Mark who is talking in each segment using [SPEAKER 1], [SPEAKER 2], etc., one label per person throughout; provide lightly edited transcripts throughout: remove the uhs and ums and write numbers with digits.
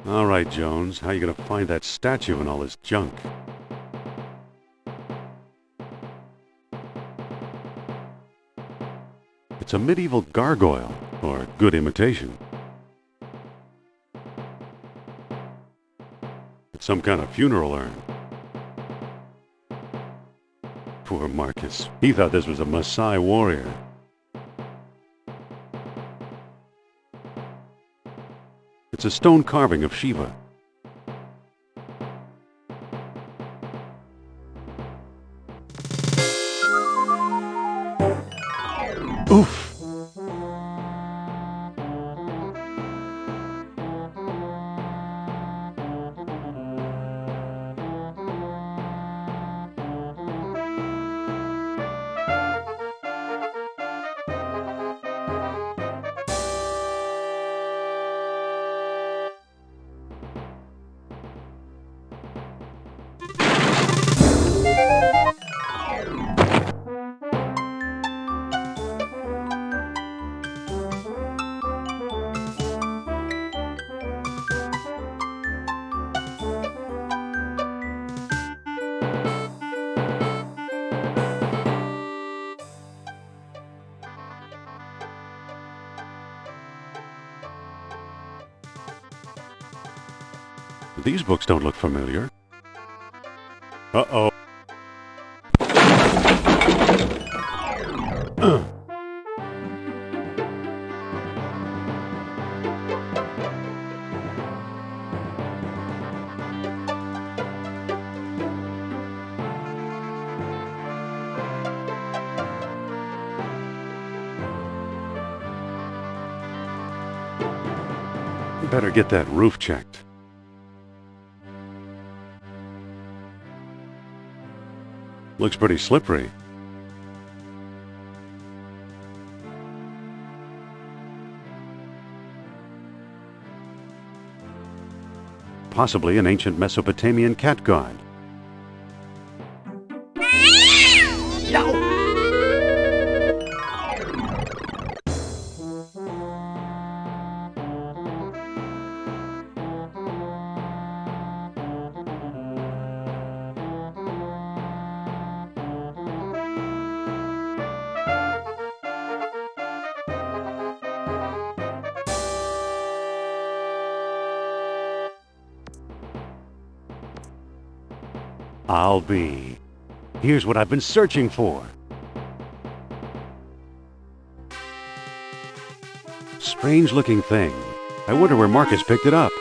[SPEAKER 1] All right, Jones, how you gonna find that statue and all this junk? It's a medieval gargoyle, or good imitation. It's some kind of funeral urn. Poor Marcus. He thought this was a Maasai warrior. It's a stone carving of Shiva. Oof! These books don't look familiar. Uh-oh. Better get that roof checked. Looks pretty slippery. Possibly an ancient Mesopotamian cat god. I'll be. Here's what I've been searching for. Strange looking thing. I wonder where Marcus picked it up.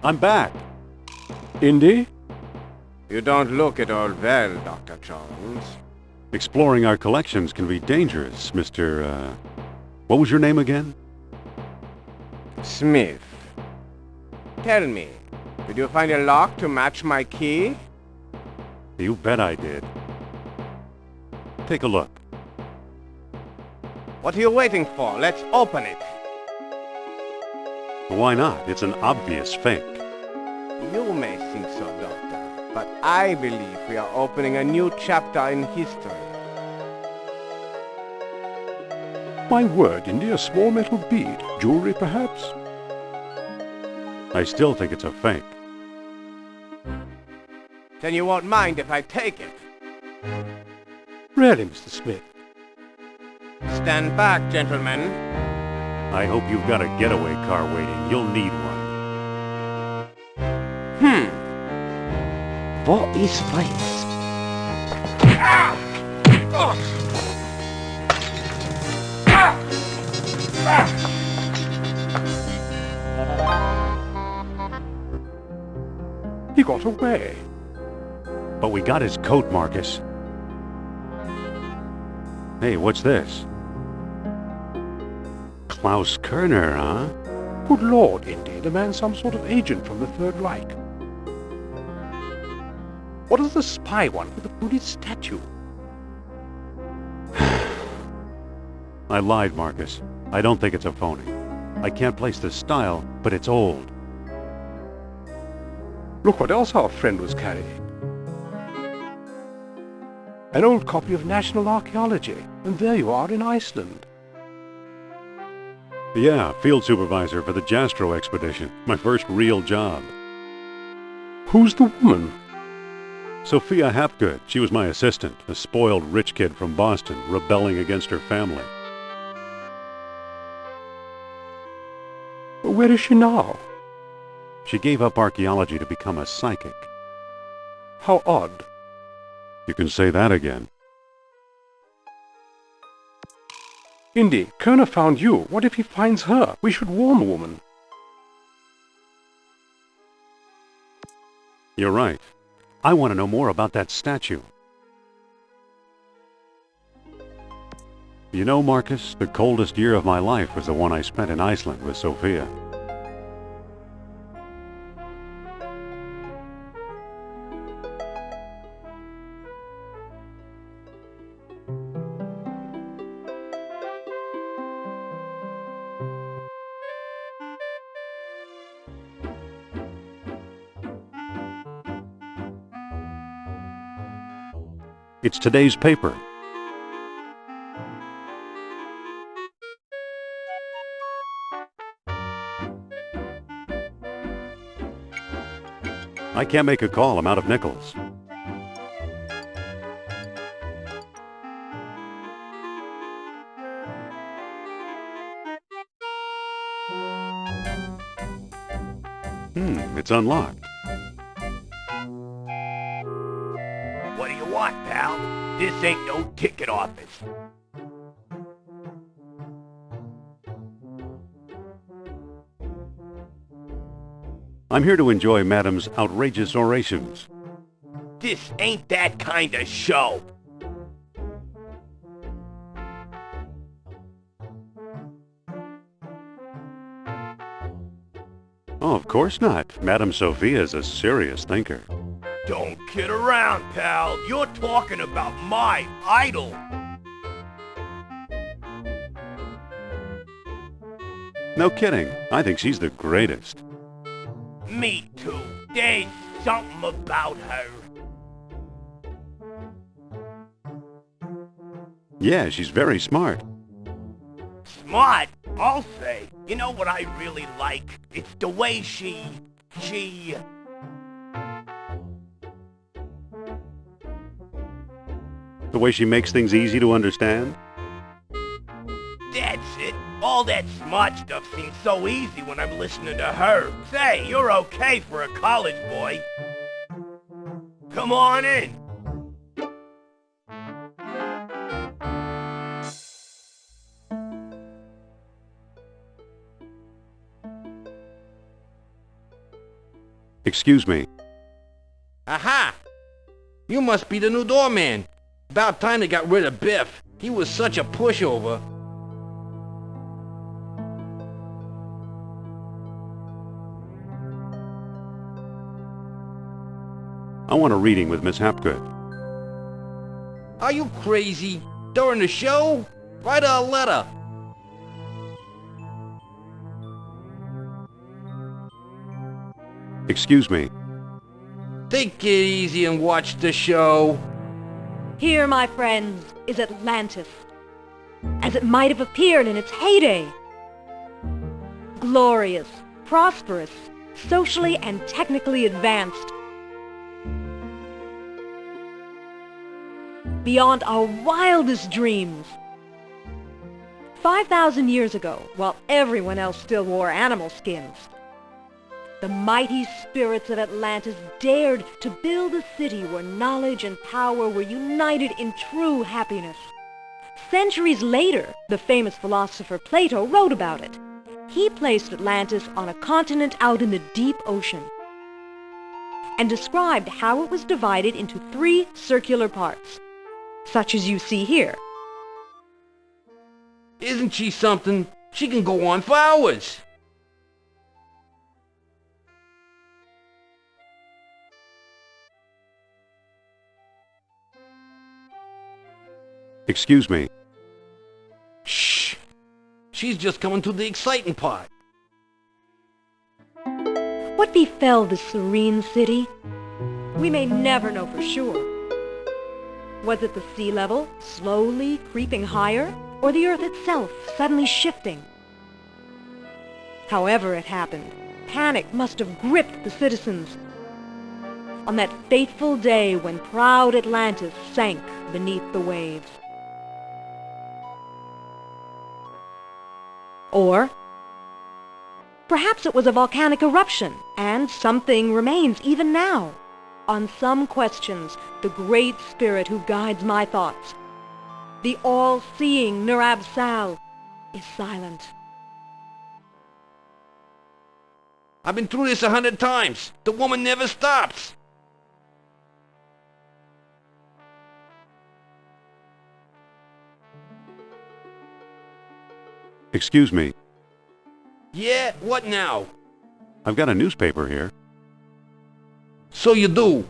[SPEAKER 1] I'm back.
[SPEAKER 2] Indy? You don't look at all well, Dr. Jones.
[SPEAKER 1] Exploring our collections can be dangerous, Mr. What was your name again?
[SPEAKER 2] Smith. Tell me, did you find a lock to match my key?
[SPEAKER 1] You bet I did. Take a look.
[SPEAKER 2] What are you waiting for? Let's open it.
[SPEAKER 1] Why not? It's an obvious fake.
[SPEAKER 2] You may think so, Doctor, but I believe we are opening a new chapter in history.
[SPEAKER 3] My word, Indy, a small metal bead. Jewelry, perhaps?
[SPEAKER 1] I still think it's a fake.
[SPEAKER 2] Then you won't mind if I take it.
[SPEAKER 3] Really, Mr. Smith?
[SPEAKER 2] Stand back, gentlemen.
[SPEAKER 1] I hope you've got a getaway car waiting. You'll need one.
[SPEAKER 4] What is this?
[SPEAKER 3] He got away.
[SPEAKER 1] But we got his coat, Marcus. Hey, what's this? Klaus Kerner, huh?
[SPEAKER 3] Good Lord, Indy, the man's some sort of agent from the Third Reich. What does the spy want with the Buddhist statue?
[SPEAKER 1] I lied, Marcus. I don't think it's a phony. I can't place the style, but it's old.
[SPEAKER 3] Look what else our friend was carrying. An old copy of National Archaeology, and there you are in Iceland.
[SPEAKER 1] Yeah, field supervisor for the Jastro expedition. My first real job.
[SPEAKER 3] Who's the woman?
[SPEAKER 1] Sophia Hapgood. She was my assistant, a spoiled rich kid from Boston, rebelling against her family.
[SPEAKER 3] Where is she now?
[SPEAKER 1] She gave up archaeology to become a psychic.
[SPEAKER 3] How odd.
[SPEAKER 1] You can say that again.
[SPEAKER 3] Indy, Kerner found you. What if he finds her? We should warn the woman.
[SPEAKER 1] You're right. I want to know more about that statue. You know, Marcus, the coldest year of my life was the one I spent in Iceland with Sophia. It's today's paper. I can't make a call. I'm out of nickels. It's unlocked.
[SPEAKER 2] What do you want, pal? This ain't no ticket office.
[SPEAKER 1] I'm here to enjoy Madam's outrageous orations.
[SPEAKER 2] This ain't that kind of show.
[SPEAKER 1] Oh, of course not. Madame Sophia is a serious thinker.
[SPEAKER 2] Don't kid around, pal. You're talking about my idol.
[SPEAKER 1] No kidding. I think she's the greatest.
[SPEAKER 2] Me too. There's something about her.
[SPEAKER 1] Yeah, she's very smart.
[SPEAKER 2] Smart, I'll say. You know what I really like? It's the way she...
[SPEAKER 1] The way she makes things easy to understand.
[SPEAKER 2] That's it. All that smart stuff seems so easy when I'm listening to her. Say, you're okay for a college boy. Come on in.
[SPEAKER 1] Excuse me.
[SPEAKER 4] Aha! You must be the new doorman. About time they got rid of Biff. He was such a pushover.
[SPEAKER 1] I want a reading with Miss Hapgood.
[SPEAKER 4] Are you crazy? During the show? Write her a letter.
[SPEAKER 1] Excuse me.
[SPEAKER 4] Take it easy and watch the show.
[SPEAKER 5] Here, my friends, is Atlantis, as it might have appeared in its heyday. Glorious, prosperous, socially and technically advanced. Beyond our wildest dreams. 5,000 years ago, while everyone else still wore animal skins, the mighty spirits of Atlantis dared to build a city where knowledge and power were united in true happiness. Centuries later, the famous philosopher Plato wrote about it. He placed Atlantis on a continent out in the deep ocean and described how it was divided into 3 circular parts, such as you see here.
[SPEAKER 4] Isn't she something? She can go on for hours.
[SPEAKER 1] Excuse me.
[SPEAKER 4] Shh. She's just coming to the exciting part.
[SPEAKER 5] What befell this serene city? We may never know for sure. Was it the sea level slowly creeping higher, or the earth itself suddenly shifting? However it happened, panic must have gripped the citizens on that fateful day when proud Atlantis sank beneath the waves. Or perhaps it was a volcanic eruption, and something remains even now. On some questions, the great spirit who guides my thoughts, the all-seeing Nur-Ab-Sal, is silent.
[SPEAKER 4] I've been through this 100 times. The woman never stops.
[SPEAKER 1] Excuse me.
[SPEAKER 4] Yeah, what now?
[SPEAKER 1] I've got a newspaper here.
[SPEAKER 4] So you do.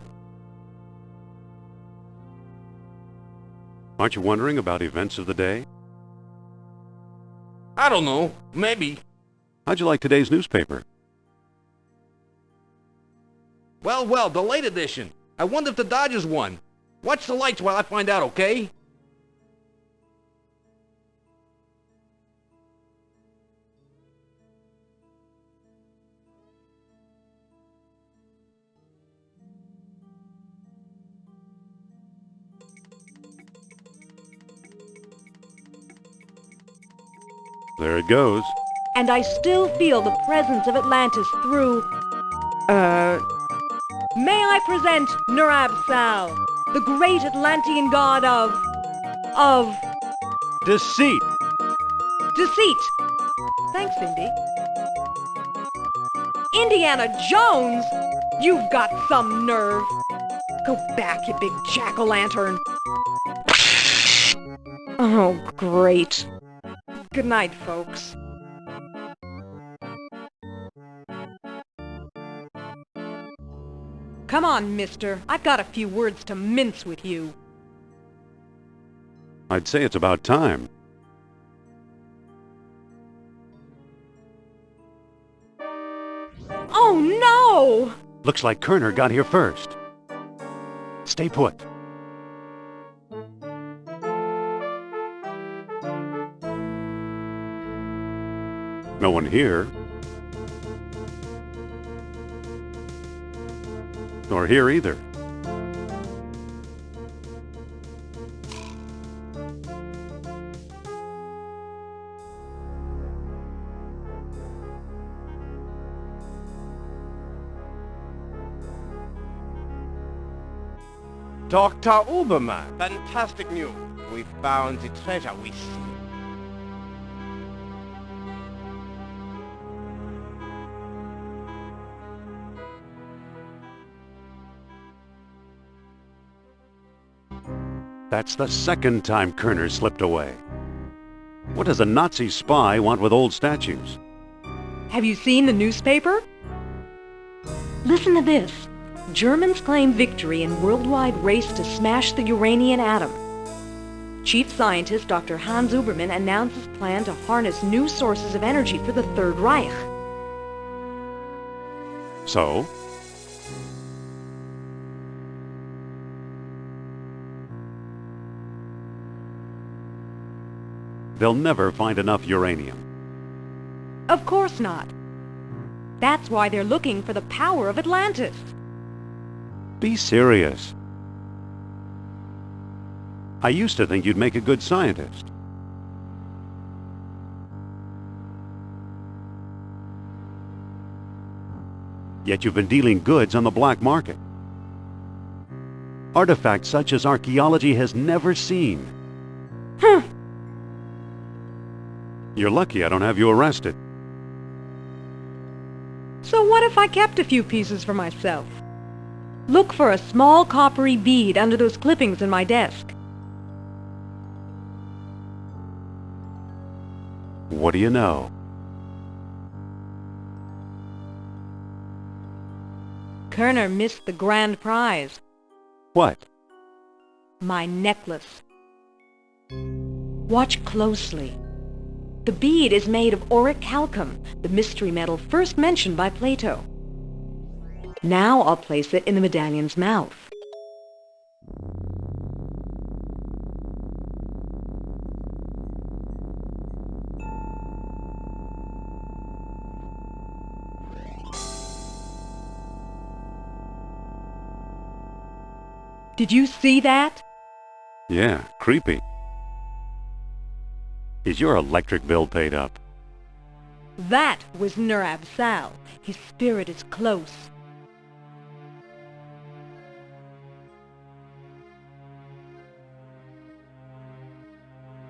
[SPEAKER 1] Aren't you wondering about events of the day?
[SPEAKER 4] I don't know. Maybe.
[SPEAKER 1] How'd you like today's newspaper?
[SPEAKER 4] Well, the late edition. I wonder if the Dodgers won. Watch the lights while I find out, okay?
[SPEAKER 1] There it goes.
[SPEAKER 5] And I still feel the presence of Atlantis through... May I present Nur-Ab-Sal, the great Atlantean god of
[SPEAKER 1] Deceit!
[SPEAKER 5] deceit. Thanks, Indy. Indiana Jones? You've got some nerve. Go back, you big jack-o'-lantern. Oh, great. Good night, folks. Come on, mister. I've got a few words to mince with you.
[SPEAKER 1] I'd say it's about time.
[SPEAKER 5] Oh, no!
[SPEAKER 1] Looks like Kerner got here first. Stay put. No one here. Nor here either.
[SPEAKER 2] Dr. Obermann, fantastic news. We found the treasure we seek.
[SPEAKER 1] That's the second time Kerner slipped away. What does a Nazi spy want with old statues?
[SPEAKER 5] Have you seen the newspaper? Listen to this. Germans claim victory in worldwide race to smash the uranium atom. Chief scientist Dr. Hans Ubermann announces plan to harness new sources of energy for the Third Reich.
[SPEAKER 1] So? They'll never find enough uranium.
[SPEAKER 5] Of course not. That's why they're looking for the power of Atlantis.
[SPEAKER 1] Be serious. I used to think you'd make a good scientist. Yet you've been dealing goods on the black market. Artifacts such as archaeology has never seen. You're lucky I don't have you arrested.
[SPEAKER 5] So what if I kept a few pieces for myself? Look for a small coppery bead under those clippings in my desk.
[SPEAKER 1] What do you know?
[SPEAKER 5] Kerner missed the grand prize,
[SPEAKER 1] What?
[SPEAKER 5] my necklace. Watch closely. The bead is made of orichalcum, the mystery metal first mentioned by Plato. Now I'll place it in the medallion's mouth. Did you see that?
[SPEAKER 1] Yeah, creepy. Is your electric bill paid up?
[SPEAKER 5] That was Nurab Sal. His spirit is close.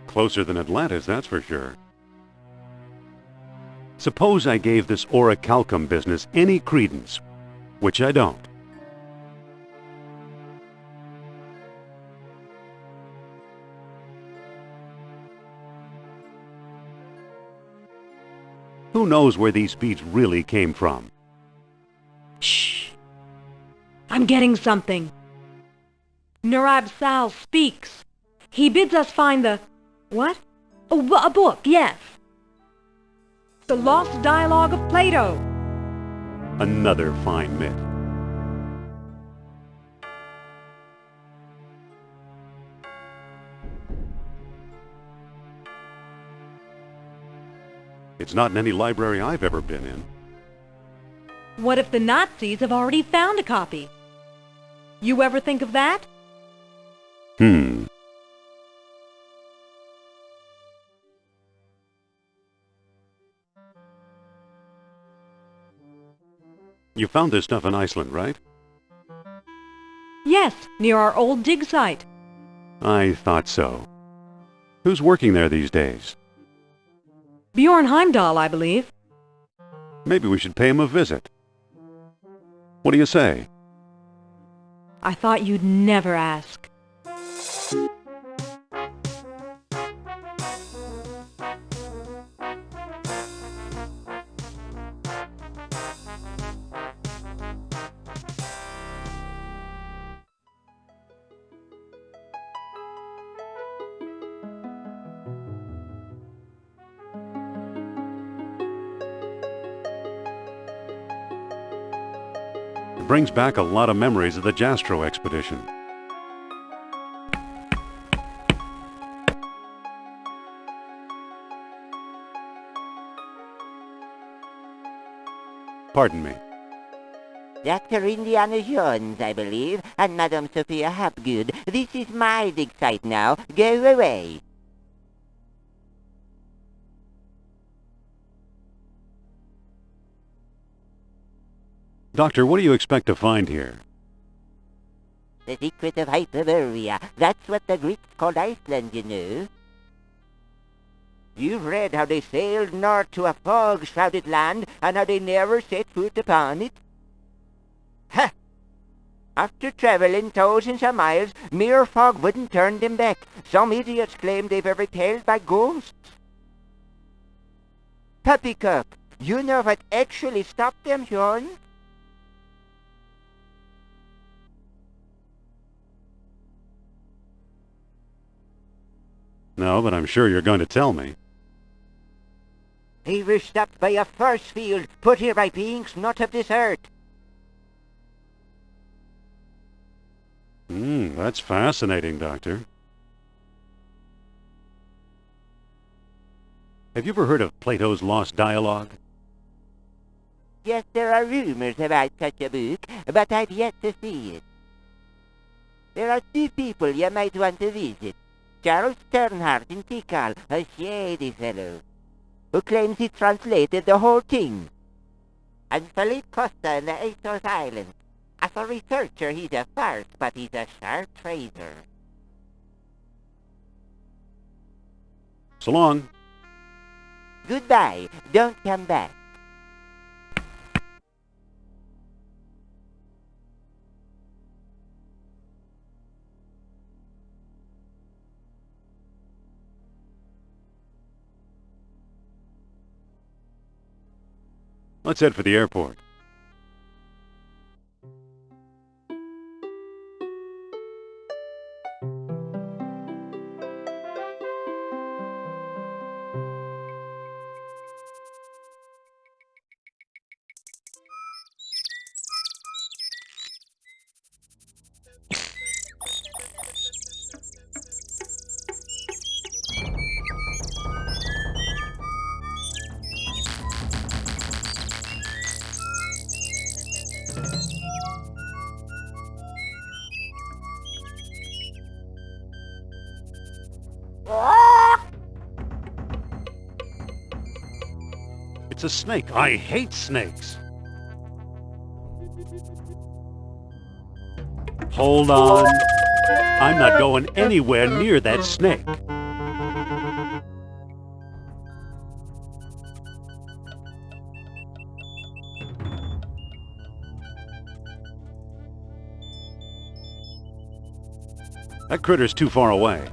[SPEAKER 1] Closer than Atlantis, that's for sure. Suppose I gave this orichalcum business any credence, which I don't. Who knows where these beads really came from?
[SPEAKER 5] Shh! I'm getting something. Nurab Sal speaks. He bids us find the... What? Oh, a book, yes. The Lost Dialogue of Plato.
[SPEAKER 1] Another fine myth. It's not in any library I've ever been in.
[SPEAKER 5] What if the Nazis have already found a copy? You ever think of that?
[SPEAKER 1] You found this stuff in Iceland, right?
[SPEAKER 5] Yes, near our old dig site.
[SPEAKER 1] I thought so. Who's working there these days?
[SPEAKER 5] Bjorn Heimdall, I believe.
[SPEAKER 1] Maybe we should pay him a visit. What do you say?
[SPEAKER 5] I thought you'd never ask.
[SPEAKER 1] It brings back a lot of memories of the Jastro expedition. Pardon me.
[SPEAKER 6] Dr. Indiana Jones, I believe, and Madame Sophia Hapgood. This is my dig site now. Go away.
[SPEAKER 1] Doctor, what do you expect to find here?
[SPEAKER 6] The secret of Hyperborea. That's what the Greeks called Iceland, you know. You've read how they sailed north to a fog-shrouded land, and how they never set foot upon it? Ha! After traveling thousands of miles, mere fog wouldn't turn them back. Some idiots claim they were repelled by ghosts. Poppycock, you know what actually stopped them, Sean?
[SPEAKER 1] No, but I'm sure you're going to tell me.
[SPEAKER 6] They were stopped by a force field put here by beings not of this earth.
[SPEAKER 1] That's fascinating, Doctor. Have you ever heard of Plato's Lost Dialogue?
[SPEAKER 6] Yes, there are rumors about such a book, but I've yet to see it. There are two people you might want to visit. Charles Sternhardt in Tikal, a shady fellow, who claims he translated the whole thing. And Philippe Costa in the Azores Islands. As a researcher, he's a farce, but he's a sharp trader.
[SPEAKER 1] So long.
[SPEAKER 6] Goodbye. Don't come back.
[SPEAKER 1] Let's head for the airport. It's a snake. I hate snakes. Hold on. I'm not going anywhere near that snake. That critter's too far away.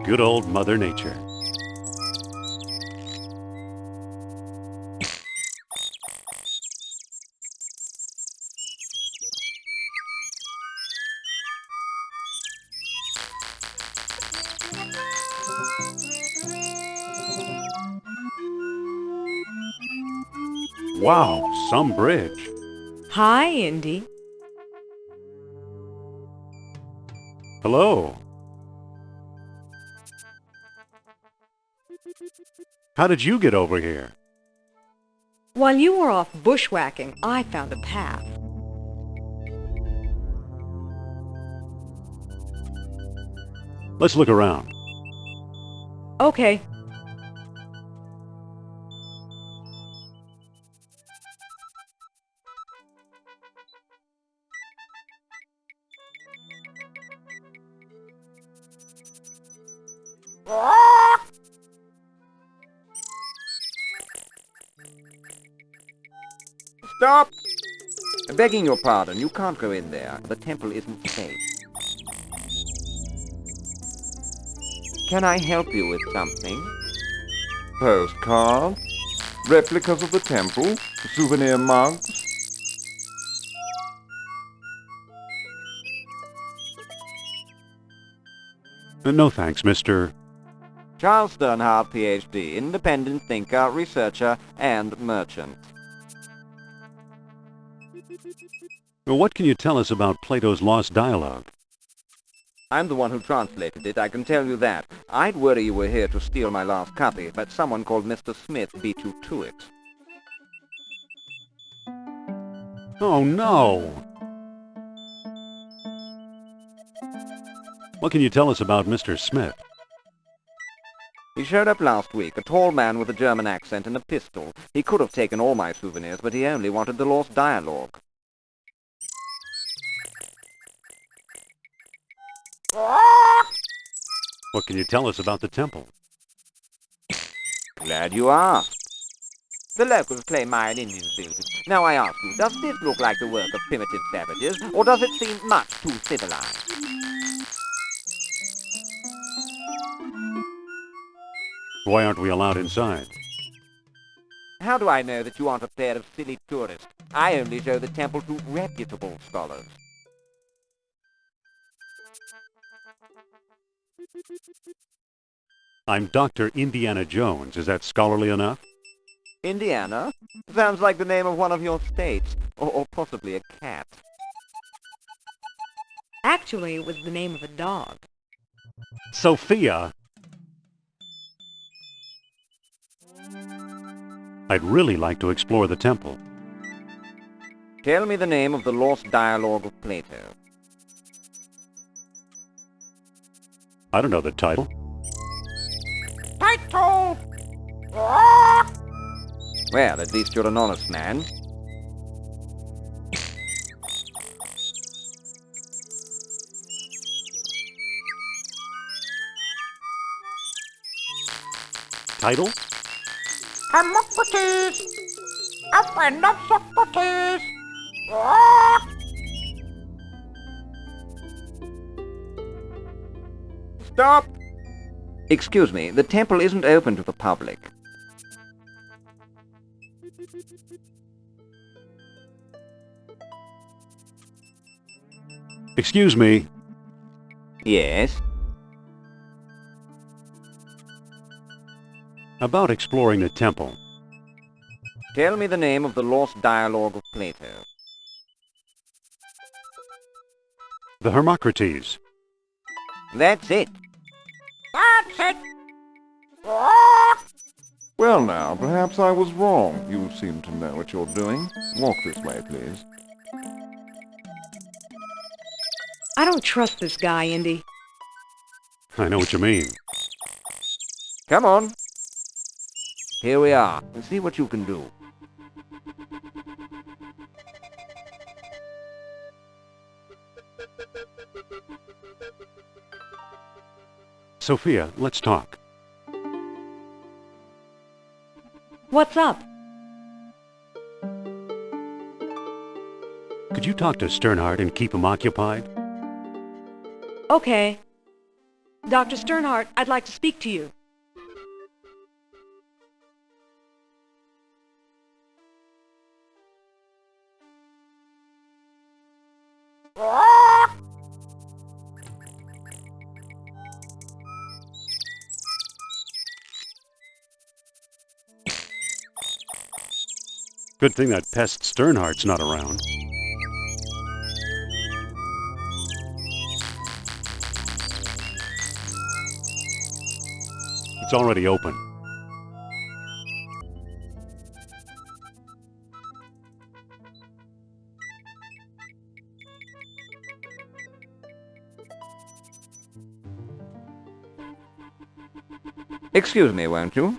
[SPEAKER 1] Good old Mother Nature. Wow, some bridge.
[SPEAKER 5] Hi, Indy.
[SPEAKER 1] Hello. How did you get over here?
[SPEAKER 5] While you were off bushwhacking, I found a path.
[SPEAKER 1] Let's look around.
[SPEAKER 5] Okay.
[SPEAKER 7] Stop! Begging your pardon, you can't go in there. The temple isn't safe. Can I help you with something?
[SPEAKER 3] Postcards? Replicas of the temple? Souvenir mugs?
[SPEAKER 1] No thanks, Mr.
[SPEAKER 7] Charles Sternhardt, Ph.D., independent thinker, researcher, and merchant.
[SPEAKER 1] What can you tell us about Plato's Lost Dialogue?
[SPEAKER 7] I'm the one who translated it, I can tell you that. I'd worry you were here to steal my last copy, but someone called Mr. Smith beat you to it.
[SPEAKER 1] Oh, no! What can you tell us about Mr. Smith?
[SPEAKER 7] He showed up last week, a tall man with a German accent and a pistol. He could have taken all my souvenirs, but he only wanted the lost dialogue.
[SPEAKER 1] What can you tell us about the temple?
[SPEAKER 7] Glad you asked. The locals claim Mayan Indians built it. Now I ask you, does this look like the work of primitive savages, or does it seem much too civilized?
[SPEAKER 1] Why aren't we allowed inside?
[SPEAKER 7] How do I know that you aren't a pair of silly tourists? I only show the temple to reputable scholars.
[SPEAKER 1] I'm Dr. Indiana Jones. Is that scholarly enough?
[SPEAKER 7] Indiana? Sounds like the name of one of your states, or possibly a cat.
[SPEAKER 5] Actually, it was the name of a dog.
[SPEAKER 1] Sophia! I'd really like to explore the temple.
[SPEAKER 7] Tell me the name of the lost dialogue of Plato.
[SPEAKER 1] I don't know the title.
[SPEAKER 6] Title!
[SPEAKER 7] Well, at least you're an honest man.
[SPEAKER 1] Title?
[SPEAKER 6] Hermocrates! A friend of Socrates!
[SPEAKER 7] Stop! Excuse me, the temple isn't open to the public.
[SPEAKER 1] Excuse me.
[SPEAKER 7] Yes?
[SPEAKER 1] About exploring the temple.
[SPEAKER 7] Tell me the name of the lost dialogue of Plato.
[SPEAKER 1] The Hermocrates.
[SPEAKER 7] That's it.
[SPEAKER 6] That's it!
[SPEAKER 3] Well now, perhaps I was wrong. You seem to know what you're doing. Walk this way, please.
[SPEAKER 5] I don't trust this guy, Indy.
[SPEAKER 1] I know what you mean.
[SPEAKER 7] Come on. Here we are. See what you can do.
[SPEAKER 1] Sophia, let's talk.
[SPEAKER 5] What's up?
[SPEAKER 1] Could you talk to Sternhardt and keep him occupied?
[SPEAKER 5] Okay. Dr. Sternhardt, I'd like to speak to you.
[SPEAKER 1] Good thing that pest Sternhardt's not around. It's already open.
[SPEAKER 7] Excuse me, won't you?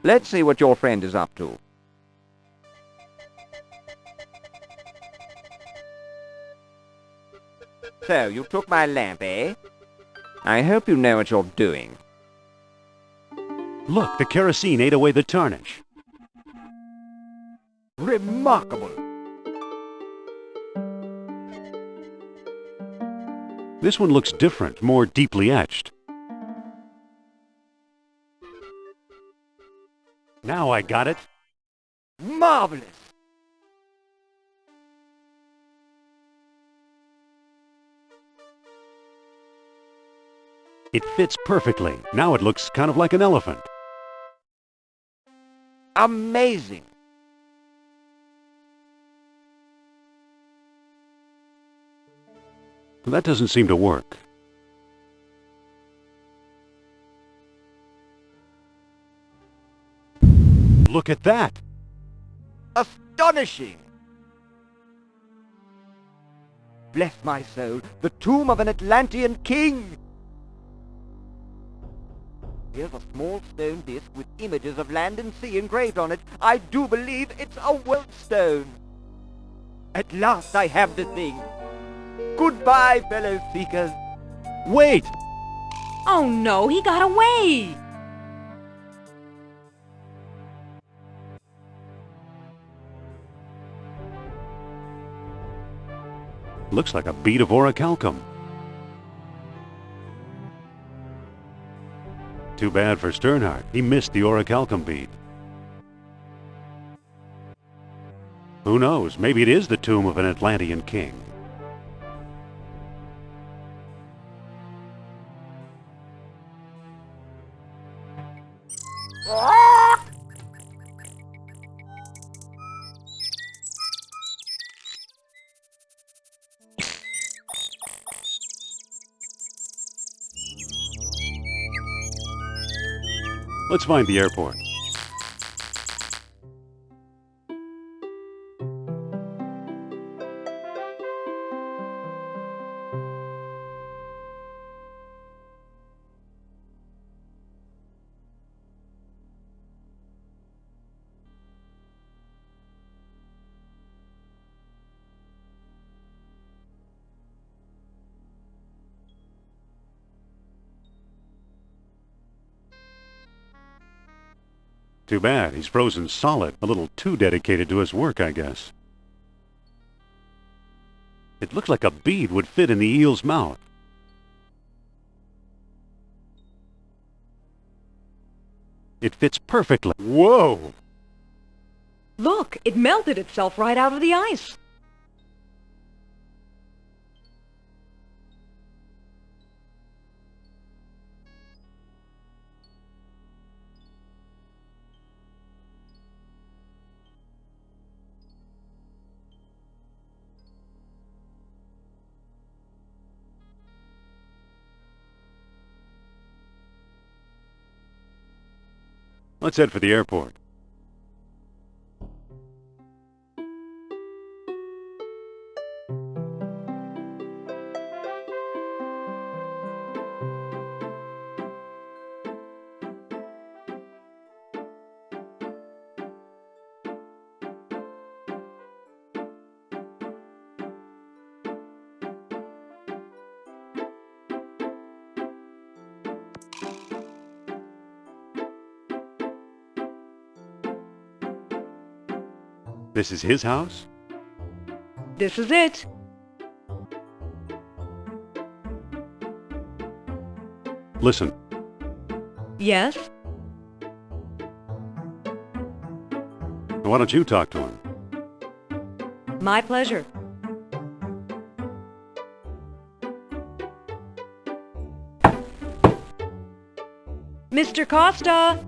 [SPEAKER 7] Let's see what your friend is up to. So, you took my lamp, eh? I hope you know what you're doing.
[SPEAKER 1] Look, the kerosene ate away the tarnish.
[SPEAKER 7] Remarkable!
[SPEAKER 1] This one looks different, more deeply etched. Now I got it.
[SPEAKER 7] Marvelous!
[SPEAKER 1] It fits perfectly. Now it looks kind of like an elephant.
[SPEAKER 7] Amazing!
[SPEAKER 1] That doesn't seem to work. Look at that!
[SPEAKER 7] Astonishing! Bless my soul, the tomb of an Atlantean king! Here's a small stone disc with images of land and sea engraved on it. I do believe it's a world stone. At last I have the thing. Goodbye, fellow seekers.
[SPEAKER 1] Wait!
[SPEAKER 5] Oh no, he got away!
[SPEAKER 1] Looks like a bead of orichalcum. Too bad for Sternhardt. He missed the orichalcum bead. Who knows? Maybe it is the tomb of an Atlantean king. Let's find the airport. Too bad. He's frozen solid. A little too dedicated to his work, I guess. It looks like a bead would fit in the eel's mouth. It fits perfectly. Whoa!
[SPEAKER 5] Look, it melted itself right out of the ice.
[SPEAKER 1] Let's head for the airport. This is his house?
[SPEAKER 5] This is it.
[SPEAKER 1] Listen,
[SPEAKER 5] Yes?
[SPEAKER 1] why don't you talk to him?
[SPEAKER 5] My pleasure. Mr. Costa!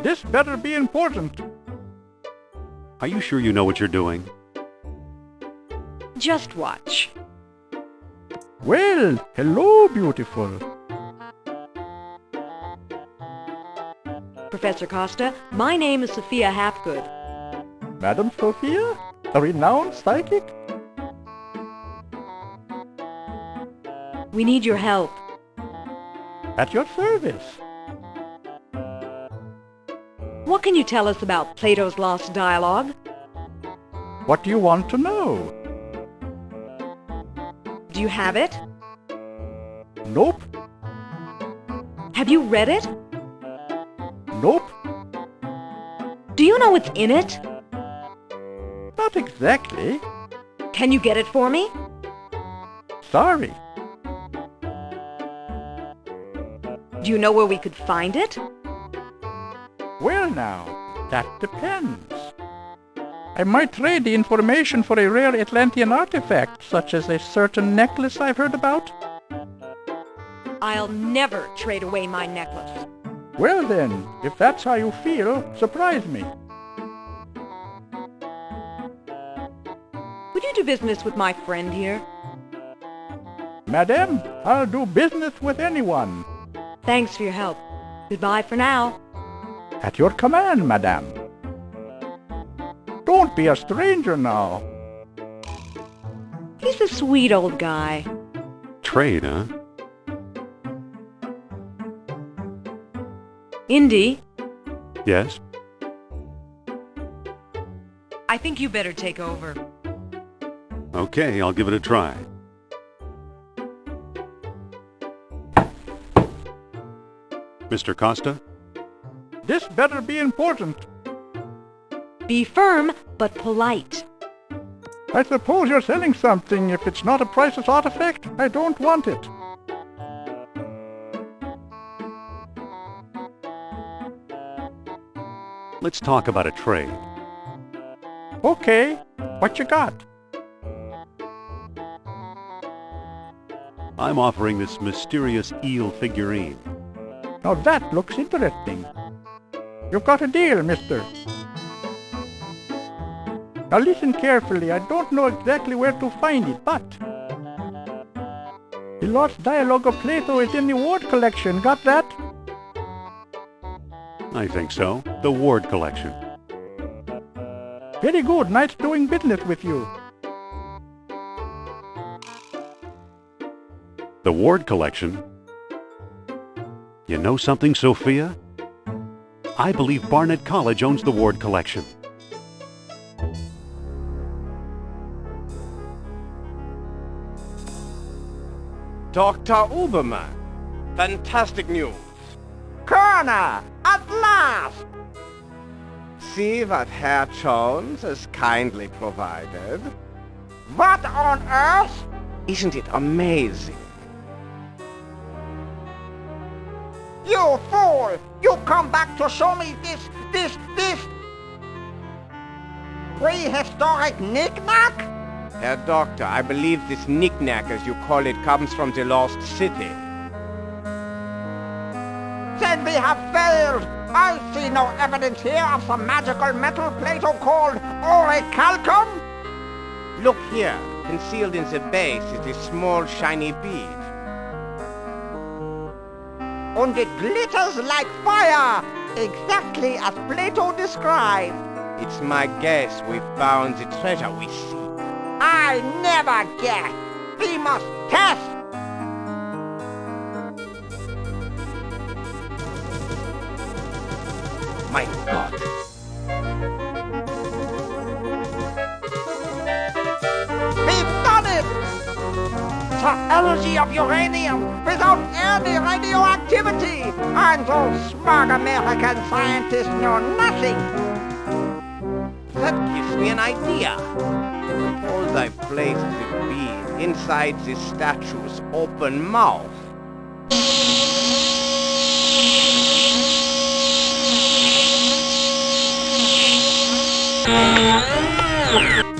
[SPEAKER 7] This better be important.
[SPEAKER 1] Are you sure you know what you're doing?
[SPEAKER 5] Just watch.
[SPEAKER 7] Well, hello, beautiful.
[SPEAKER 5] Professor Costa, my name is Sophia Hapgood.
[SPEAKER 7] Madam Sophia? A renowned psychic?
[SPEAKER 5] We need your help.
[SPEAKER 7] At your service.
[SPEAKER 5] What can you tell us about Plato's Lost Dialogue?
[SPEAKER 7] What do you want to know?
[SPEAKER 5] Do you have it?
[SPEAKER 7] Nope.
[SPEAKER 5] Have you read it?
[SPEAKER 7] Nope.
[SPEAKER 5] Do you know what's in it?
[SPEAKER 7] Not exactly.
[SPEAKER 5] Can you get it for me?
[SPEAKER 7] Sorry.
[SPEAKER 5] Do you know where we could find it?
[SPEAKER 7] Well now, that depends. I might trade the information for a rare Atlantean artifact, such as a certain necklace I've heard about.
[SPEAKER 5] I'll never trade away my necklace.
[SPEAKER 7] Well then, if that's how you feel, surprise me.
[SPEAKER 5] Would you do business with my friend here?
[SPEAKER 7] Madame, I'll do business with anyone.
[SPEAKER 5] Thanks for your help. Goodbye for now.
[SPEAKER 7] At your command, madame. Don't be a stranger now.
[SPEAKER 5] He's a sweet old guy.
[SPEAKER 1] Trade, huh?
[SPEAKER 5] Indy,
[SPEAKER 1] Yes?
[SPEAKER 5] I think you better take over.
[SPEAKER 1] Okay, I'll give it a try. Mr. Costa?
[SPEAKER 7] This better be important.
[SPEAKER 5] Be firm, but polite.
[SPEAKER 7] I suppose you're selling something. If it's not a priceless artifact, I don't want it.
[SPEAKER 1] Let's talk about a trade.
[SPEAKER 7] Okay, what you got?
[SPEAKER 1] I'm offering this mysterious eel figurine.
[SPEAKER 7] Now that looks interesting. You've got a deal, mister. Now listen carefully. I don't know exactly where to find it, but the Lost Dialogue of Plato is in the Ward collection. Got that?
[SPEAKER 1] I think so. The Ward collection.
[SPEAKER 7] Very good. Nice doing business with you.
[SPEAKER 1] The Ward collection? You know something, Sophia? I believe Barnett College owns the Ward collection.
[SPEAKER 2] Dr. Uberman, fantastic news.
[SPEAKER 7] Colonel! At last!
[SPEAKER 8] see what Herr Jones has kindly provided?
[SPEAKER 7] What on earth?
[SPEAKER 8] Isn't it amazing?
[SPEAKER 7] You fool! You come back to show me this prehistoric knick-knack?
[SPEAKER 8] Herr Doctor, I believe this knick-knack, as you call it, comes from the lost city.
[SPEAKER 7] Then we have failed! I see no evidence here of some magical metal Plato called orichalcum!
[SPEAKER 8] Look here, concealed in the base is this small shiny bead.
[SPEAKER 7] And it glitters like fire! Exactly as Plato described.
[SPEAKER 8] It's my guess we found the treasure we seek.
[SPEAKER 7] I never guess! We must test!
[SPEAKER 8] My God!
[SPEAKER 7] We've done it! The energy of uranium without any radioactivity! And those smart American scientists know nothing!
[SPEAKER 8] That gives me an idea. Suppose I place the bead inside the statue's open mouth.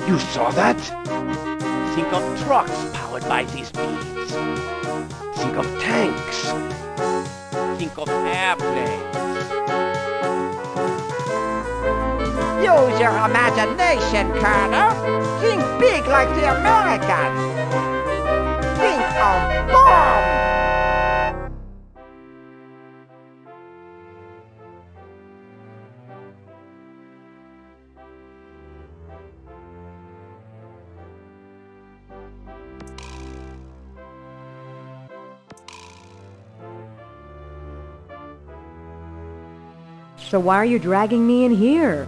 [SPEAKER 8] You saw that? Think of trucks powered by these beads. Think of tanks. Think of airplanes.
[SPEAKER 7] Use your imagination, Colonel. Think big like the Americans. Think of bomb!
[SPEAKER 5] So why are you dragging me in here?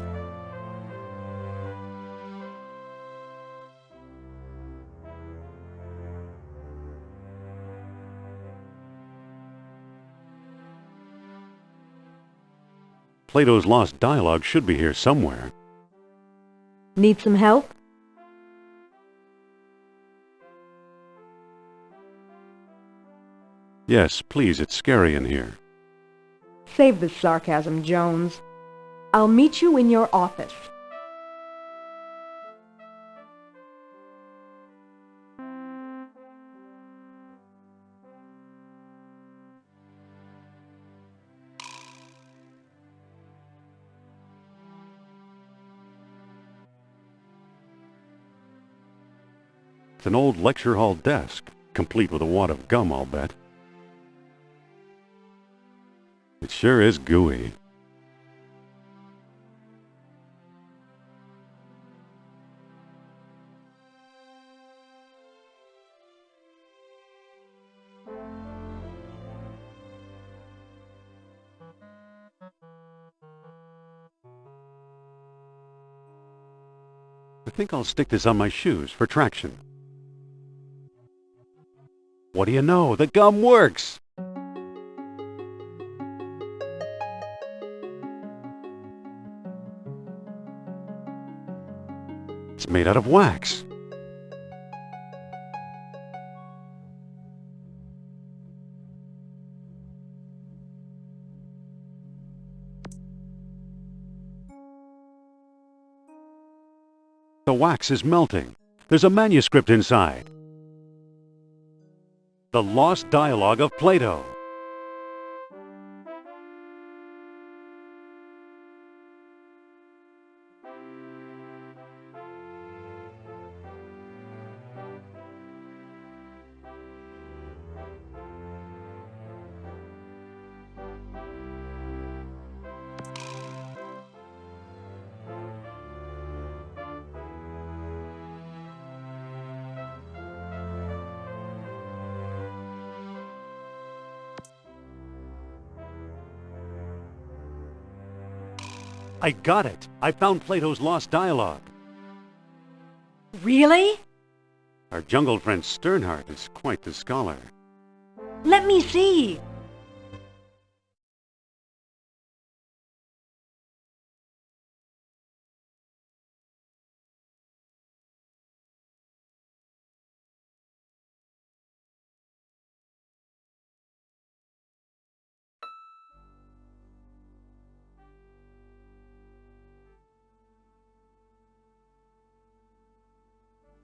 [SPEAKER 1] Plato's lost dialogue should be here somewhere.
[SPEAKER 5] Need some help?
[SPEAKER 1] Yes, please, it's scary in here.
[SPEAKER 5] Save the sarcasm, Jones. I'll meet you in your office.
[SPEAKER 1] It's an old lecture hall desk, complete with a wad of gum, I'll bet. It sure is gooey. I think I'll stick this on my shoes for traction. What do you know? The gum works! It's made out of wax. The wax is melting. There's a manuscript inside. The Lost Dialogue of Plato. I got it. I found Plato's Lost Dialogue.
[SPEAKER 5] Really?
[SPEAKER 1] Our jungle friend Sternhardt is quite the scholar.
[SPEAKER 5] Let me see.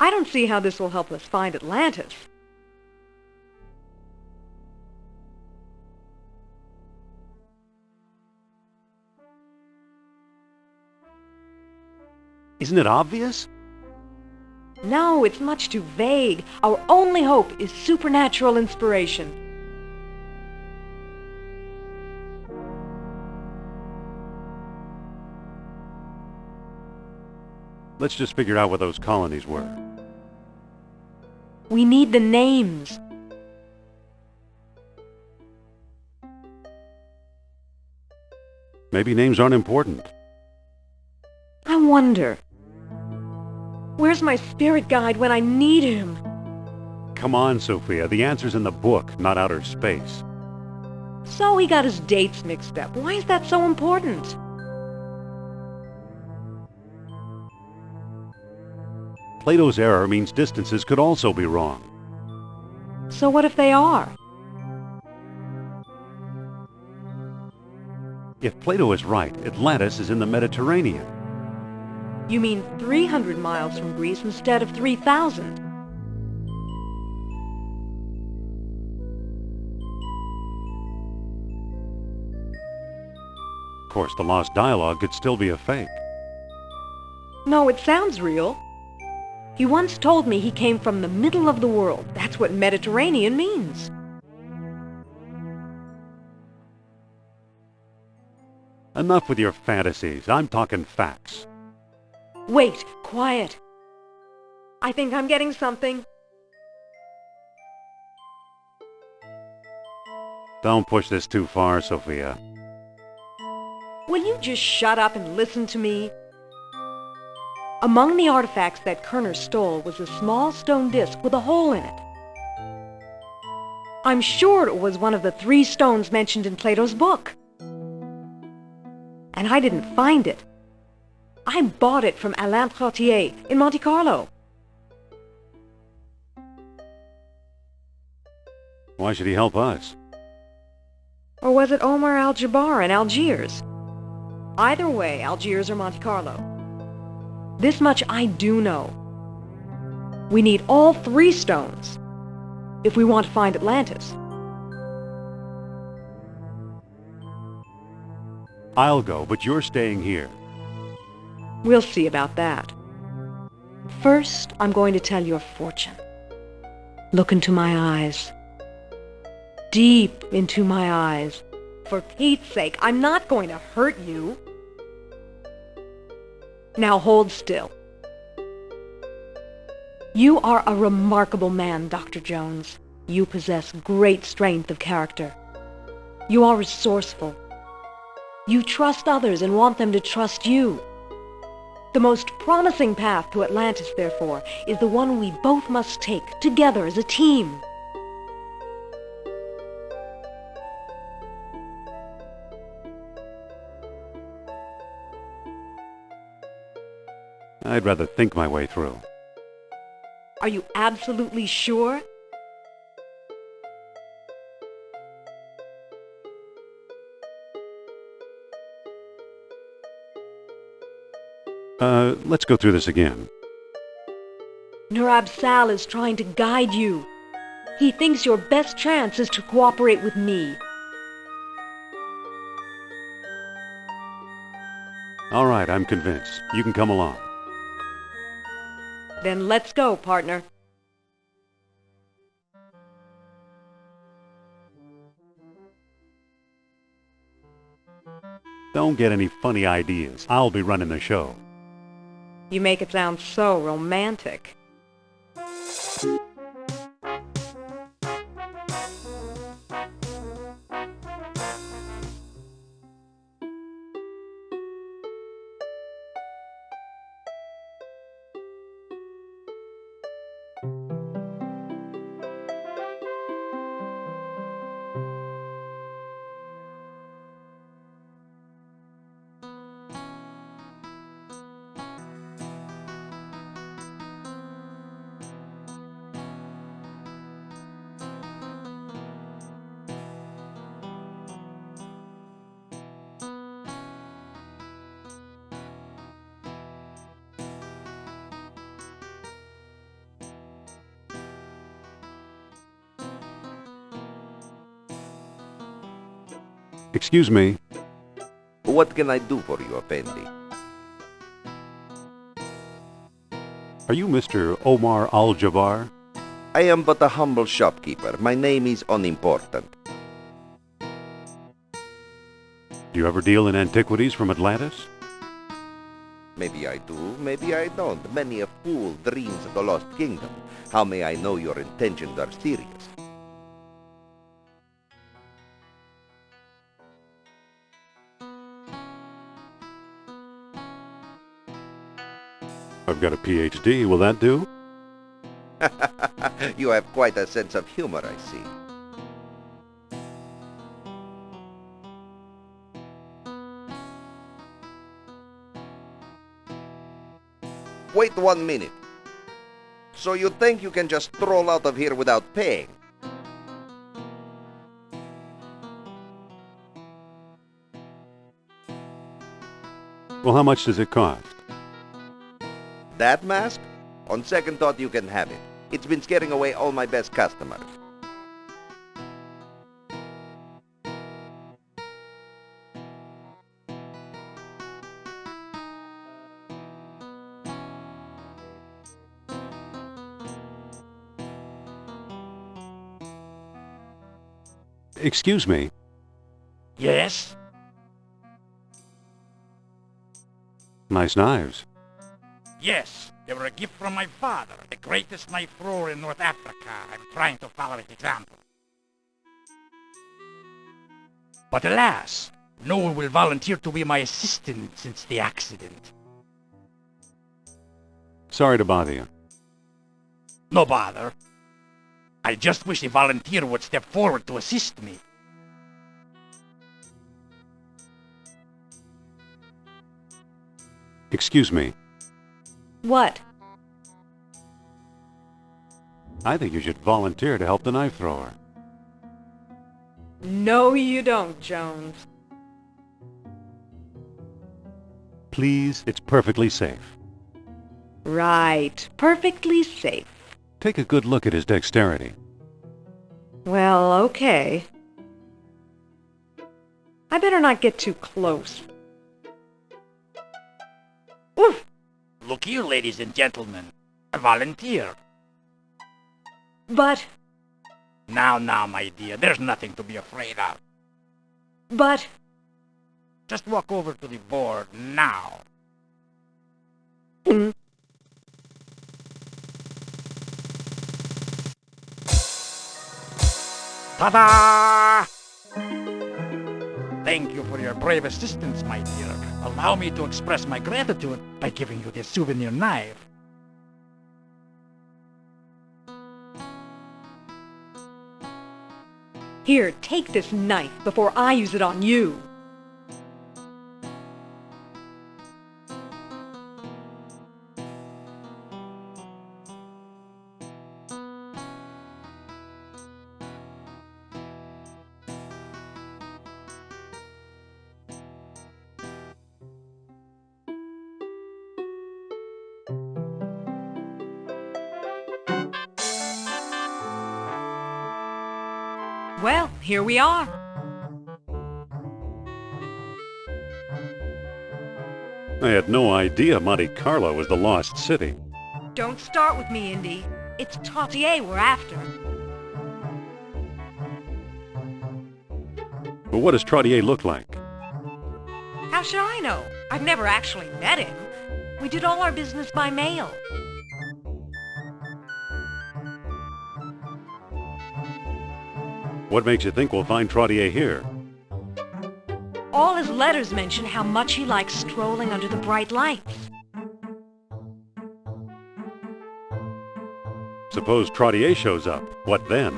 [SPEAKER 5] I don't see how this will help us find Atlantis.
[SPEAKER 1] Isn't it obvious?
[SPEAKER 5] No, it's much too vague. Our only hope is supernatural inspiration.
[SPEAKER 1] Let's just figure out what those colonies were.
[SPEAKER 5] We need the names.
[SPEAKER 1] Maybe names aren't important.
[SPEAKER 5] I wonder, where's my spirit guide when I need him?
[SPEAKER 1] Come on, Sophia. The answer's in the book, not outer space.
[SPEAKER 5] So he got his dates mixed up. Why is that so important?
[SPEAKER 1] Plato's error means distances could also be wrong.
[SPEAKER 5] So what if they are?
[SPEAKER 1] If Plato is right, Atlantis is in the Mediterranean.
[SPEAKER 5] You mean 300 miles from Greece instead of 3,000?
[SPEAKER 1] Of course, the lost dialogue could still be a fake.
[SPEAKER 5] No, it sounds real. He once told me he came from the middle of the world. That's what Mediterranean means.
[SPEAKER 1] Enough with your fantasies. I'm talking facts.
[SPEAKER 5] Wait, quiet. I think I'm getting something.
[SPEAKER 1] Don't push this too far, Sophia.
[SPEAKER 5] Will you just shut up and listen to me? Among the artifacts that Kerner stole was a small stone disc with a hole in it. I'm sure it was one of the 3 stones mentioned in Plato's book. And I didn't find it. I bought it from Alain Trottier in Monte Carlo.
[SPEAKER 1] Why should he help us?
[SPEAKER 5] Or was it Omar Al-Jabbar in Algiers? Either way, Algiers or Monte Carlo. This much I do know. We need all 3 stones if we want to find Atlantis.
[SPEAKER 1] I'll go, but you're staying here.
[SPEAKER 5] We'll see about that. First, I'm going to tell your fortune. Look into my eyes. Deep into my eyes. For Pete's sake, I'm not going to hurt you. Now hold still. You are a remarkable man, Dr. Jones. You possess great strength of character. You are resourceful. You trust others and want them to trust you. The most promising path to Atlantis, therefore, is the one we both must take together as a team.
[SPEAKER 1] I'd rather think my way through.
[SPEAKER 5] Are you absolutely sure?
[SPEAKER 1] Let's go through this again.
[SPEAKER 5] Nurab Sal is trying to guide you. He thinks your best chance is to cooperate with me.
[SPEAKER 1] All right, I'm convinced. You can come along.
[SPEAKER 5] Then let's go, partner.
[SPEAKER 1] Don't get any funny ideas. I'll be running the show.
[SPEAKER 5] You make it sound so romantic.
[SPEAKER 1] Excuse me.
[SPEAKER 8] What can I do for you, Effendi?
[SPEAKER 1] Are you Mr. Omar Al-Jabbar?
[SPEAKER 8] I am but a humble shopkeeper. My name is unimportant.
[SPEAKER 1] Do you ever deal in antiquities from Atlantis?
[SPEAKER 8] Maybe I do, maybe I don't. Many a fool dreams of the lost kingdom. How may I know your intentions are serious?
[SPEAKER 1] I've got a PhD. Will that do?
[SPEAKER 8] You have quite a sense of humor, I see. Wait 1 minute. So you think you can just stroll out of here without paying?
[SPEAKER 1] Well, how much does it cost?
[SPEAKER 8] That mask? On second thought, you can have it. It's been scaring away all my best customers.
[SPEAKER 1] Excuse me.
[SPEAKER 2] Yes?
[SPEAKER 1] Nice knives.
[SPEAKER 2] Yes, they were a gift from my father, the greatest knife thrower in North Africa. I'm trying to follow his example. But alas, no one will volunteer to be my assistant since the accident.
[SPEAKER 1] Sorry to bother you.
[SPEAKER 2] No bother. I just wish a volunteer would step forward to assist me.
[SPEAKER 1] Excuse me.
[SPEAKER 5] What?
[SPEAKER 1] I think you should volunteer to help the knife thrower.
[SPEAKER 5] No, you don't, Jones.
[SPEAKER 1] Please, it's perfectly safe.
[SPEAKER 5] Right. Perfectly safe.
[SPEAKER 1] Take a good look at his dexterity.
[SPEAKER 5] Well, okay. I better not get too close. Oof!
[SPEAKER 2] Look here, ladies and gentlemen. I volunteer.
[SPEAKER 5] But...
[SPEAKER 2] Now, my dear, there's nothing to be afraid of.
[SPEAKER 5] But...
[SPEAKER 2] Just walk over to the board now. Ta-da! Thank you for your brave assistance, my dear. Allow me to express my gratitude by giving you this souvenir knife.
[SPEAKER 5] Here, take this knife before I use it on you. Well, here we are.
[SPEAKER 1] I had no idea Monte Carlo was the lost city.
[SPEAKER 5] Don't start with me, Indy. It's Tautier we're after.
[SPEAKER 1] But what does Trottier look like?
[SPEAKER 5] How should I know? I've never actually met him. We did all our business by mail.
[SPEAKER 1] What makes you think we'll find Trottier here?
[SPEAKER 5] All his letters mention how much he likes strolling under the bright lights.
[SPEAKER 1] Suppose Trottier shows up. What then?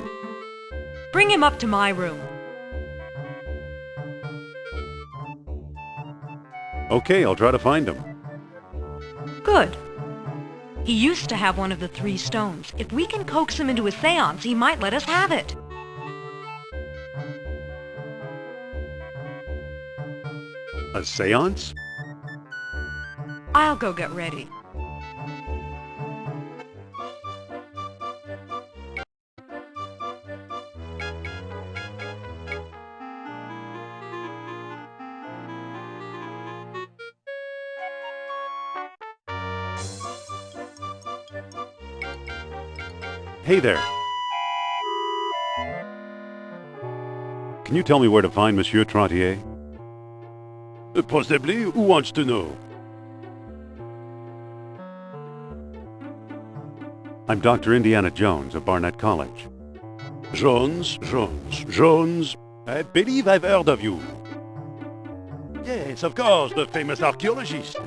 [SPEAKER 5] Bring him up to my room.
[SPEAKER 1] Okay, I'll try to find him.
[SPEAKER 5] Good. He used to have one of the 3 stones. If we can coax him into a seance, he might let us have it.
[SPEAKER 1] A seance?
[SPEAKER 5] I'll go get ready.
[SPEAKER 1] Hey there. Can you tell me where to find Monsieur Trottier? Possibly. Who wants to know? I'm Dr. Indiana Jones of Barnett College. Jones. I believe I've heard of you. Yes, of course, the famous archaeologist.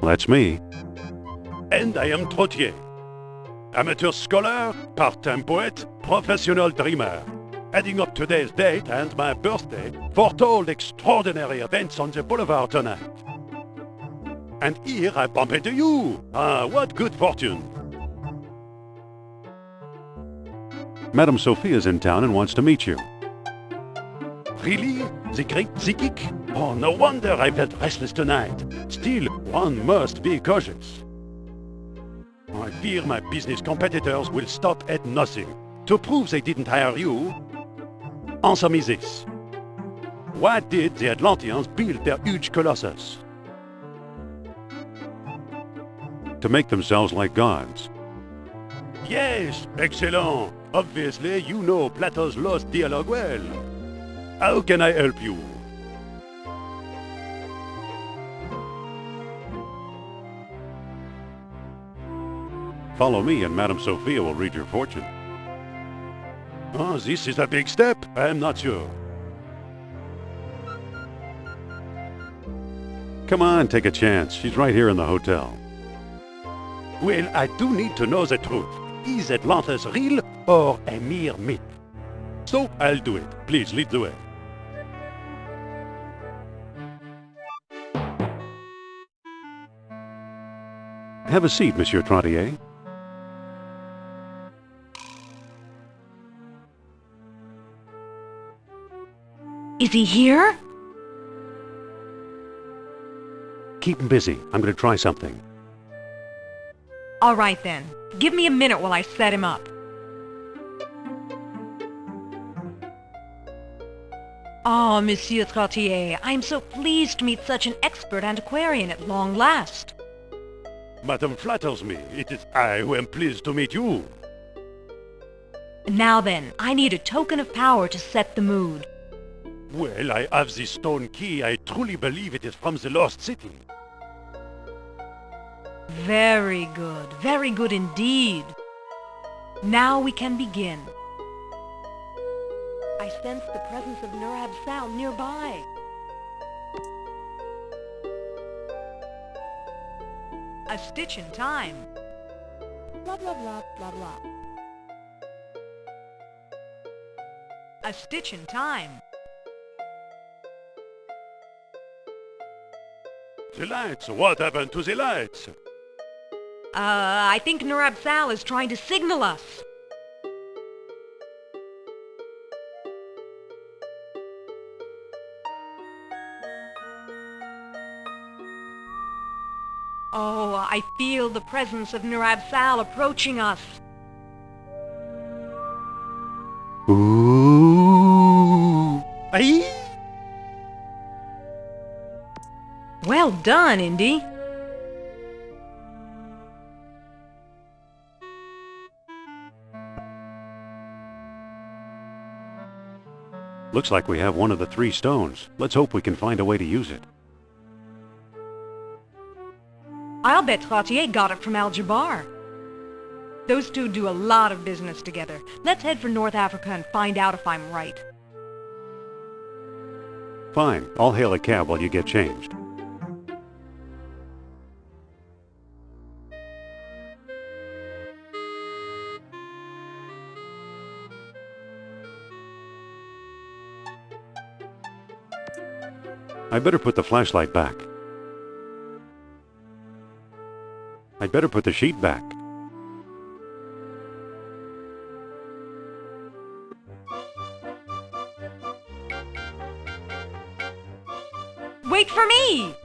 [SPEAKER 1] That's me. And I am Trottier. Amateur scholar, part-time poet, professional dreamer. Adding up today's date and my birthday, foretold extraordinary events on the boulevard tonight. And here I bump into you. Ah, what good fortune. Madame Sophia's in town and wants to meet you. Really? The great psychic? Oh, no wonder I felt restless tonight. Still, one must be cautious. I fear my business competitors will stop at nothing. To prove they didn't hire you, answer me this. Why did the Atlanteans build their huge colossus? To make themselves like gods. Yes, excellent. Obviously, you know Plato's lost dialogue well. How can I help you? Follow me and Madame Sophia will read your fortune. Oh, this is a big step. I'm not sure. Come on, take a chance. She's right here in the hotel. Well, I do need to know the truth. Is Atlantis real or a mere myth? So I'll do it. Please lead the way. Have a seat, Monsieur Trottier.
[SPEAKER 5] Is he here?
[SPEAKER 1] Keep him busy. I'm going to try something.
[SPEAKER 5] All right then. Give me a minute while I set him up. Oh, Monsieur Trottier, I'm so pleased to meet such an expert antiquarian at long last.
[SPEAKER 1] Madame flatters me. It is I who am pleased to meet you.
[SPEAKER 5] Now then, I need a token of power to set the mood.
[SPEAKER 1] Well, I have this stone key. I truly believe it is from the lost city.
[SPEAKER 5] Very good indeed. Now we can begin. I sense the presence of Nurab Sal nearby. A stitch in time. Blah, blah, blah, blah, blah. A stitch in time.
[SPEAKER 1] The lights. What happened to the lights?
[SPEAKER 5] I think Nurab Sal is trying to signal us. Oh, I feel the presence of Nurab Sal approaching us.
[SPEAKER 1] Ooh. Aye.
[SPEAKER 5] Well done, Indy.
[SPEAKER 1] Looks like we have one of the three stones. Let's hope we can find a way to use it.
[SPEAKER 5] I'll bet Trottier got it from Al-Jabbar. Those two do a lot of business together. Let's head for North Africa and find out if I'm right.
[SPEAKER 1] Fine. I'll hail a cab while you get changed. I better put the flashlight back. I'd better put the sheet back.
[SPEAKER 5] Wait for me!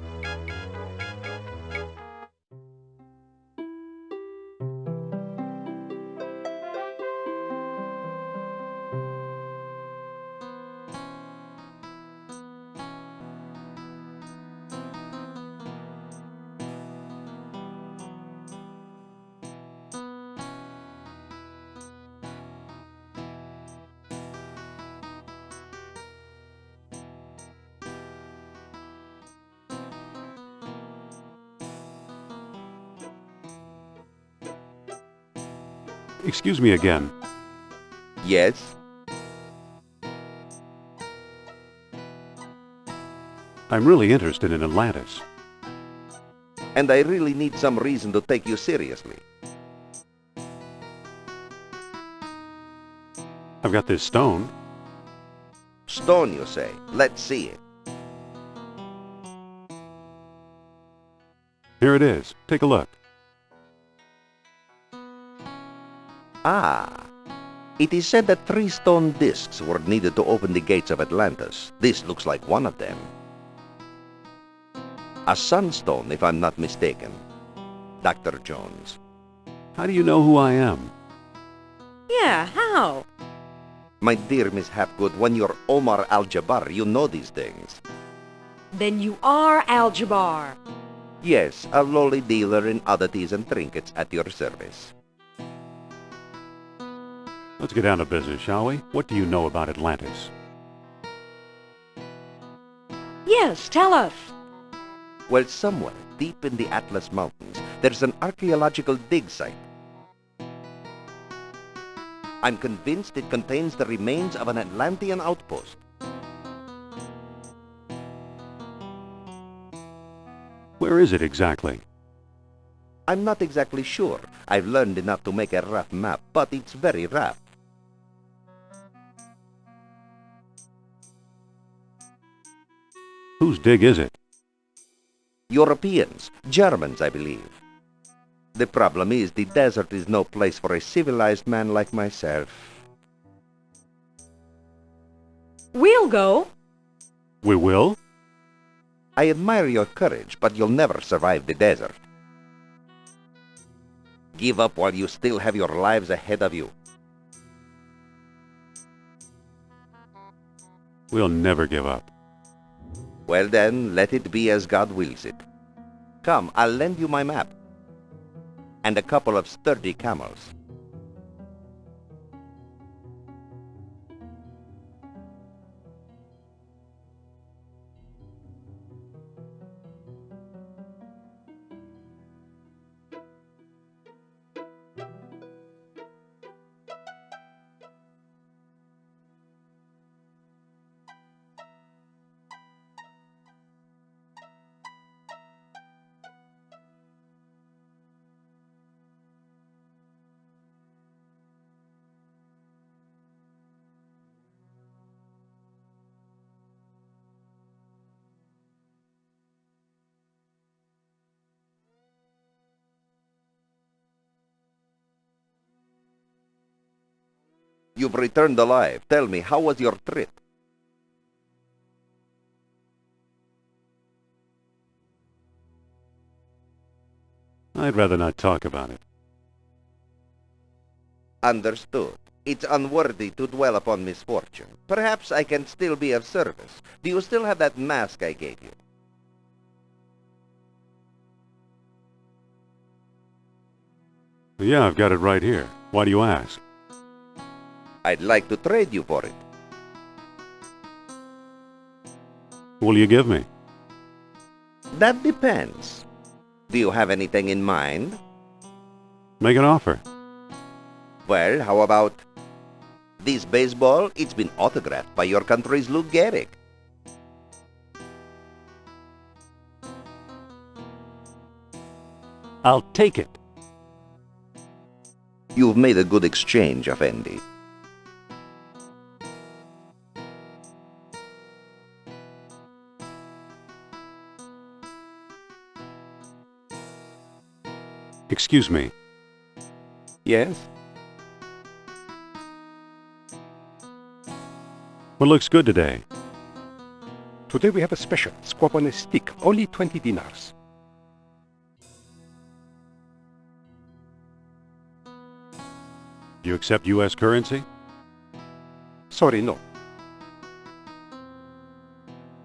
[SPEAKER 1] Excuse me again.
[SPEAKER 8] Yes?
[SPEAKER 1] I'm really interested in Atlantis.
[SPEAKER 8] And I really need some reason to take you seriously.
[SPEAKER 1] I've got this stone.
[SPEAKER 8] Stone, you say? Let's see it.
[SPEAKER 1] Here it is. Take a look.
[SPEAKER 8] Ah. It is said that 3 stone discs were needed to open the gates of Atlantis. This looks like one of them. A sunstone, if I'm not mistaken. Dr. Jones.
[SPEAKER 1] How do you know who I am?
[SPEAKER 5] Yeah, how?
[SPEAKER 8] My dear Miss Hapgood, when you're Omar Al-Jabbar, you know these things.
[SPEAKER 5] Then you are Al-Jabbar.
[SPEAKER 8] Yes, a lowly dealer in oddities and trinkets at your service.
[SPEAKER 1] Let's get down to business, shall we? What do you know about Atlantis?
[SPEAKER 5] Yes, tell us.
[SPEAKER 8] Well, somewhere deep in the Atlas Mountains, there's an archaeological dig site. I'm convinced it contains the remains of an Atlantean outpost.
[SPEAKER 1] Where is it exactly?
[SPEAKER 8] I'm not exactly sure. I've learned enough to make a rough map, but it's very rough.
[SPEAKER 1] Whose dig is it?
[SPEAKER 8] Europeans, Germans, I believe. The problem is the desert is no place for a civilized man like myself.
[SPEAKER 5] We'll go.
[SPEAKER 1] We will?
[SPEAKER 8] I admire your courage, but you'll never survive the desert. Give up while you still have your lives ahead of you.
[SPEAKER 1] We'll never give up.
[SPEAKER 8] Well then, let it be as God wills it. Come, I'll lend you my map. And a couple of sturdy camels. You've returned alive. Tell me, how was your trip?
[SPEAKER 1] I'd rather not talk about it.
[SPEAKER 8] Understood. It's unworthy to dwell upon misfortune. Perhaps I can still be of service. Do you still have that mask I gave you?
[SPEAKER 1] Yeah, I've got it right here. Why do you ask?
[SPEAKER 8] I'd like to trade you for it.
[SPEAKER 1] What will you give me?
[SPEAKER 8] That depends. Do you have anything in mind?
[SPEAKER 1] Make an offer.
[SPEAKER 8] Well, how about this baseball? It's been autographed by your country's Lou Gehrig.
[SPEAKER 1] I'll take it.
[SPEAKER 8] You've made a good exchange, Effendi.
[SPEAKER 1] Excuse me.
[SPEAKER 9] Yes?
[SPEAKER 1] What looks good today?
[SPEAKER 9] Today we have a special, squab on a stick, only 20 dinars.
[SPEAKER 1] Do you accept U.S. currency?
[SPEAKER 9] Sorry, no.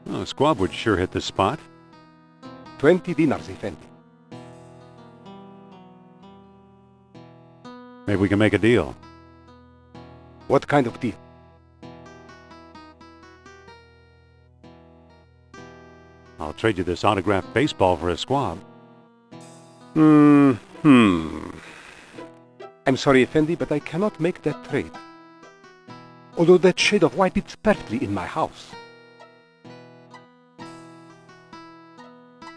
[SPEAKER 1] Oh, a squab would sure hit the spot.
[SPEAKER 9] 20 dinars, Effendi.
[SPEAKER 1] Maybe we can make a deal.
[SPEAKER 9] What kind of deal?
[SPEAKER 1] I'll trade you this autographed baseball for a squab.
[SPEAKER 9] I'm I'm sorry, Effendi, but I cannot make that trade. Although that shade of white fits perfectly in my house.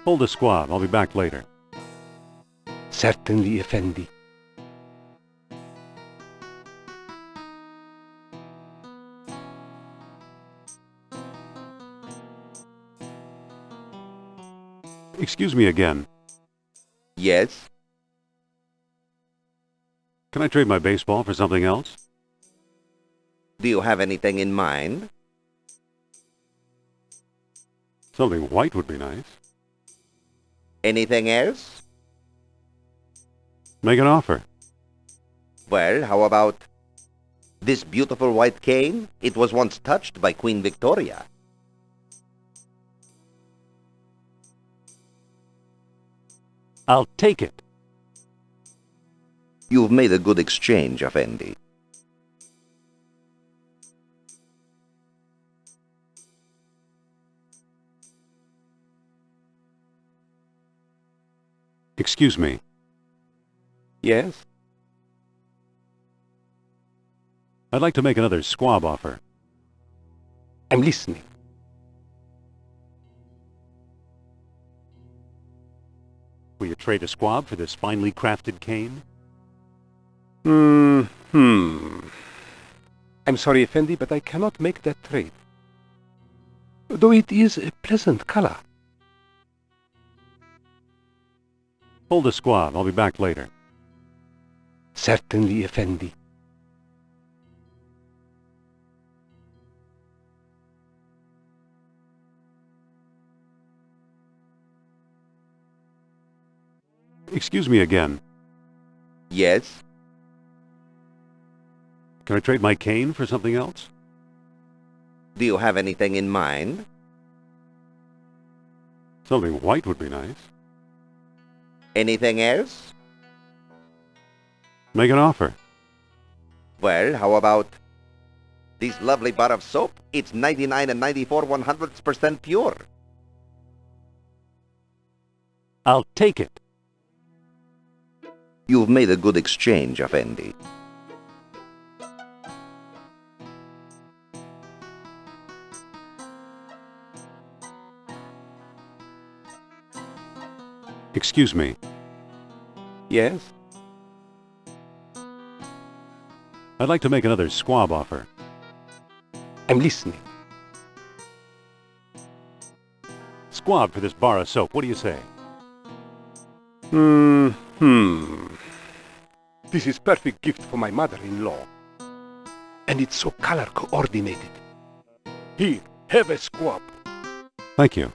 [SPEAKER 1] Hold the squab. I'll be back later.
[SPEAKER 9] Certainly, Effendi.
[SPEAKER 1] Excuse me again.
[SPEAKER 8] Yes?
[SPEAKER 1] Can I trade my baseball for something else?
[SPEAKER 8] Do you have anything in mind?
[SPEAKER 1] Something white would be nice.
[SPEAKER 8] Anything else?
[SPEAKER 1] Make an offer.
[SPEAKER 8] Well, how about this beautiful white cane? It was once touched by Queen Victoria.
[SPEAKER 1] I'll take it.
[SPEAKER 8] You've made a good exchange, Effendi.
[SPEAKER 1] Excuse me.
[SPEAKER 9] Yes?
[SPEAKER 1] I'd like to make another squab offer.
[SPEAKER 9] I'm listening.
[SPEAKER 1] Will you trade a squab for this finely crafted cane?
[SPEAKER 9] I'm sorry, Effendi, but I cannot make that trade. Though it is a pleasant color.
[SPEAKER 1] Hold the squab. I'll be back later.
[SPEAKER 9] Certainly, Effendi.
[SPEAKER 1] Excuse me again.
[SPEAKER 8] Yes?
[SPEAKER 1] Can I trade my cane for something else?
[SPEAKER 8] Do you have anything in mind?
[SPEAKER 1] Something white would be nice.
[SPEAKER 8] Anything else?
[SPEAKER 1] Make an offer.
[SPEAKER 8] Well, how about this lovely bar of soap? It's 99 and 94 100% pure.
[SPEAKER 1] I'll take it.
[SPEAKER 8] You've made a good exchange, Effendi.
[SPEAKER 1] Excuse me.
[SPEAKER 9] Yes?
[SPEAKER 1] I'd like to make another squab offer.
[SPEAKER 9] I'm listening.
[SPEAKER 1] Squab for this bar of soap. What do you say?
[SPEAKER 9] This is perfect gift for my mother-in-law. And it's so color coordinated. Here, have a squab.
[SPEAKER 1] Thank you.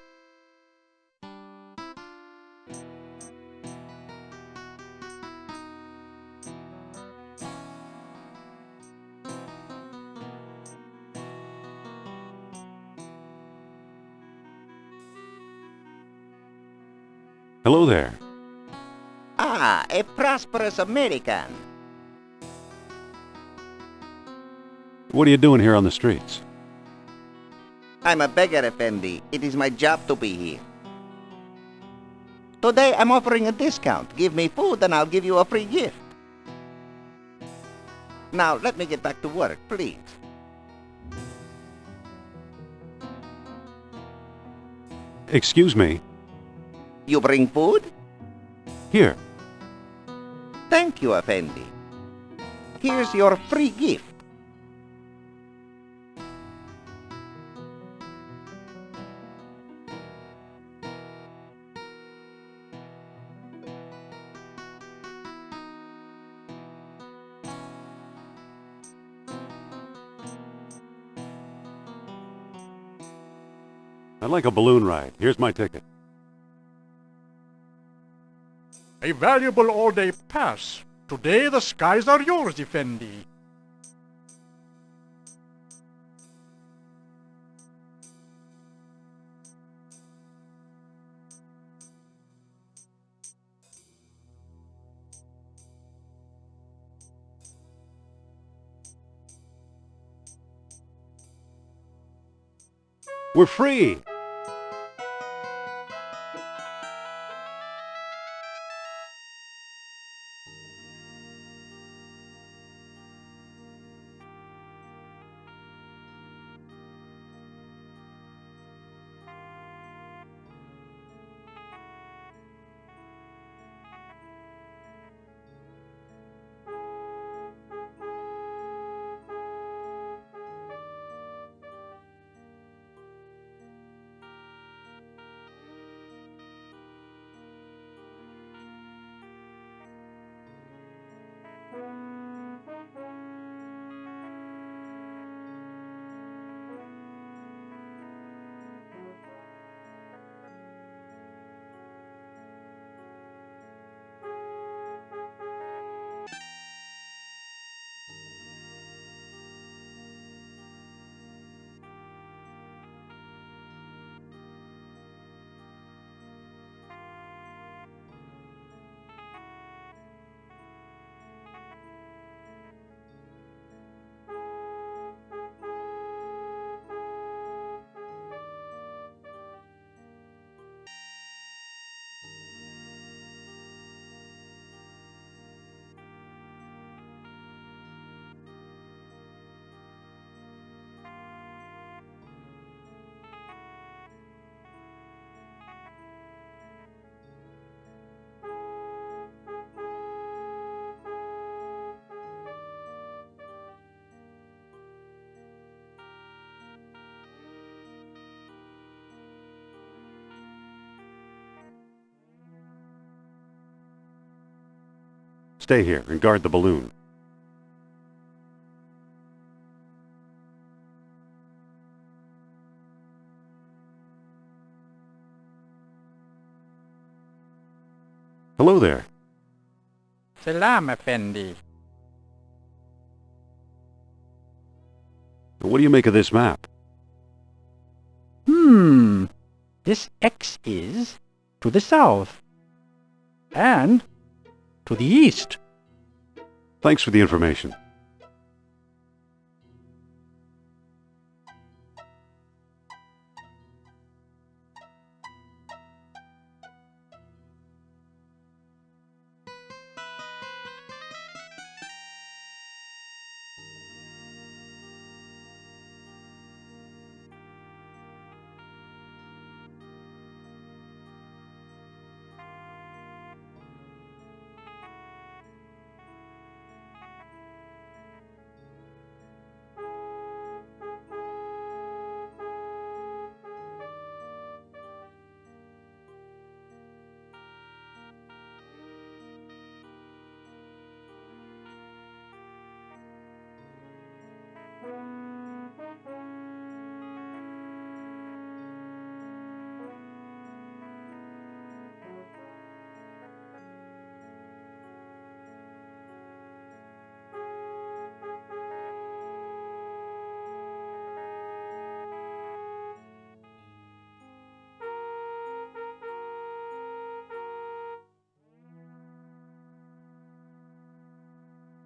[SPEAKER 1] Hello there.
[SPEAKER 6] Ah, a prosperous American.
[SPEAKER 1] What are you doing here on the streets?
[SPEAKER 6] I'm a beggar, Effendi. It is my job to be here. Today I'm offering a discount. Give me food and I'll give you a free gift. Now, let me get back to work, please.
[SPEAKER 1] Excuse me.
[SPEAKER 6] You bring food?
[SPEAKER 1] Here.
[SPEAKER 6] Thank you, Effendi. Here's your free gift.
[SPEAKER 1] I'd like a balloon ride. Here's my ticket.
[SPEAKER 10] A valuable all-day pass. Today the skies are yours, Effendi.
[SPEAKER 1] We're free! Stay here and guard the balloon. Hello there.
[SPEAKER 10] Selam Effendi.
[SPEAKER 1] What do you make of this map?
[SPEAKER 10] This X is to the south and to the east.
[SPEAKER 1] Thanks for the information.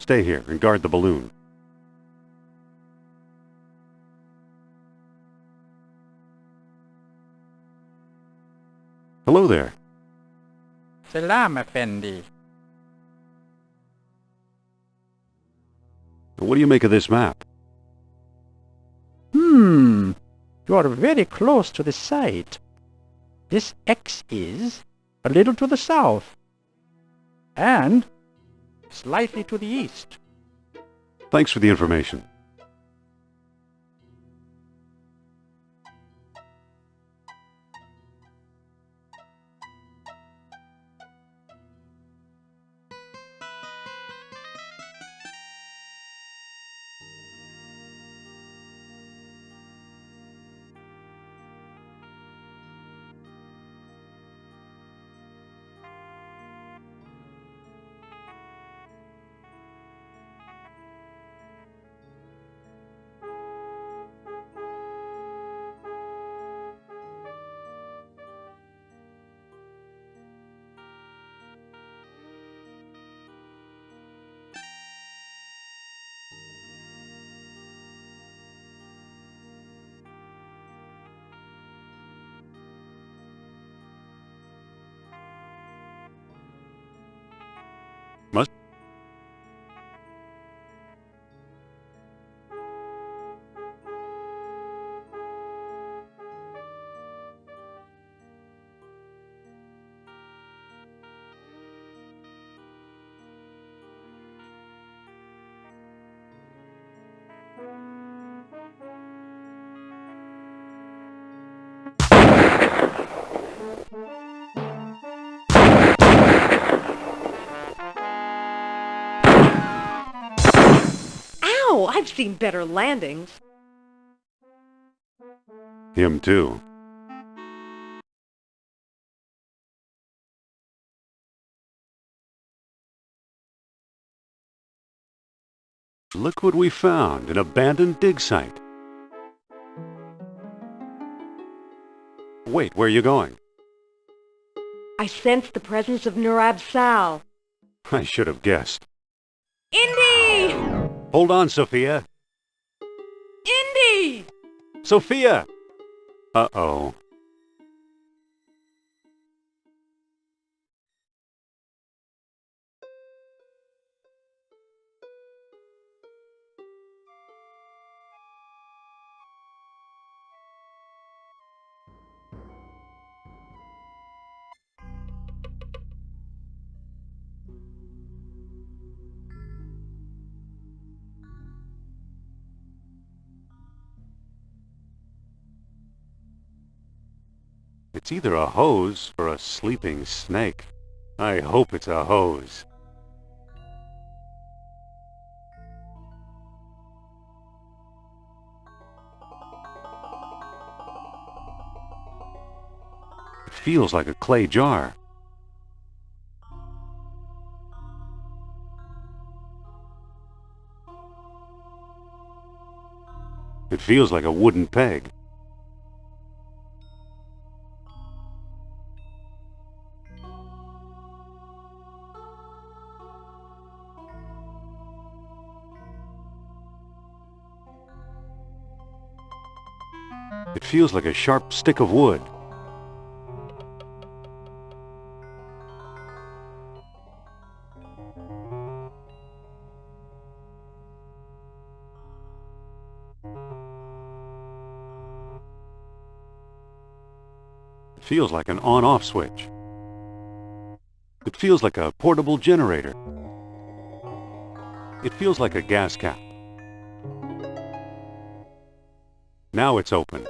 [SPEAKER 1] Stay here and guard the balloon. Hello there.
[SPEAKER 10] Selam Effendi.
[SPEAKER 1] What do you make of this map?
[SPEAKER 10] You are very close to the site. This X is a little to the south and slightly to the east.
[SPEAKER 1] Thanks for the information. Must
[SPEAKER 5] Ow! I've seen better landings.
[SPEAKER 1] him too. Look what we found, an abandoned dig site. Wait, where are you going?
[SPEAKER 5] I sense the presence of Nurab Sal.
[SPEAKER 1] I should have guessed.
[SPEAKER 5] Indy!
[SPEAKER 1] Hold on, Sophia.
[SPEAKER 5] Indy!
[SPEAKER 1] Sophia! Uh-oh. It's either a hose or a sleeping snake. I hope it's a hose. feels like a clay jar. It feels like a wooden peg. It feels like a sharp stick of wood. It feels like an on-off switch. It feels like a portable generator. It feels like a gas cap. Now it's open.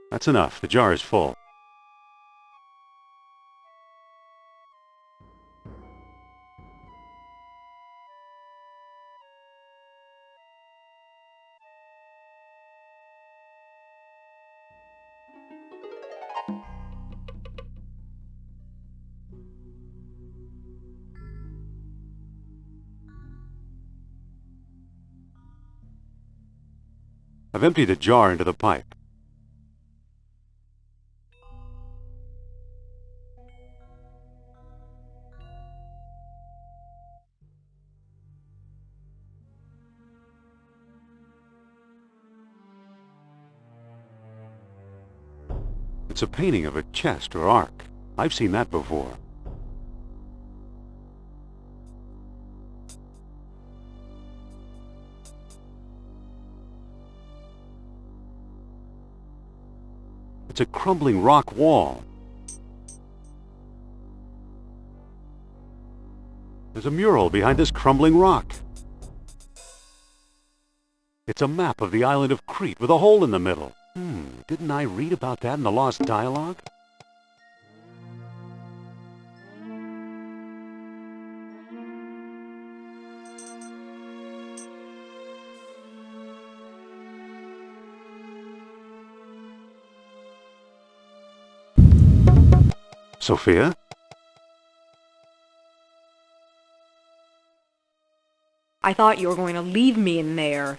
[SPEAKER 1] That's enough. The jar is full. I've emptied the jar into the pipe. It's a painting of a chest or ark. I've seen that before. It's a crumbling rock wall. There's a mural behind this crumbling rock. It's a map of the island of Crete with a hole in the middle. Didn't I read about that in the Lost Dialogue? Sophia?
[SPEAKER 5] I thought you were going to leave me in there.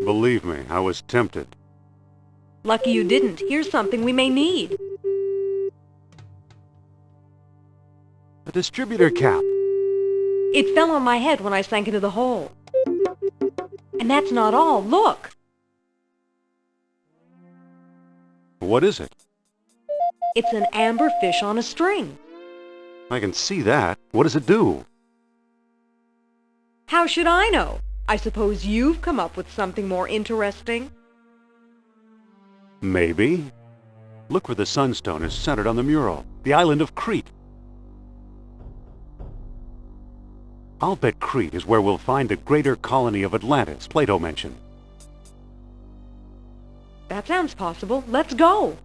[SPEAKER 1] Believe me, I was tempted.
[SPEAKER 5] Lucky you didn't. Here's something we may need.
[SPEAKER 1] A distributor cap.
[SPEAKER 5] It fell on my head when I sank into the hole. And that's not all. Look!
[SPEAKER 1] What is it?
[SPEAKER 5] It's an amber fish on a string.
[SPEAKER 1] I can see that. What does it do?
[SPEAKER 5] How should I know? I suppose you've come up with something more interesting.
[SPEAKER 1] Maybe. Look where the sunstone is centered on the mural. The island of Crete. I'll bet Crete is where we'll find the greater colony of Atlantis Plato mentioned.
[SPEAKER 5] That sounds possible. Let's go.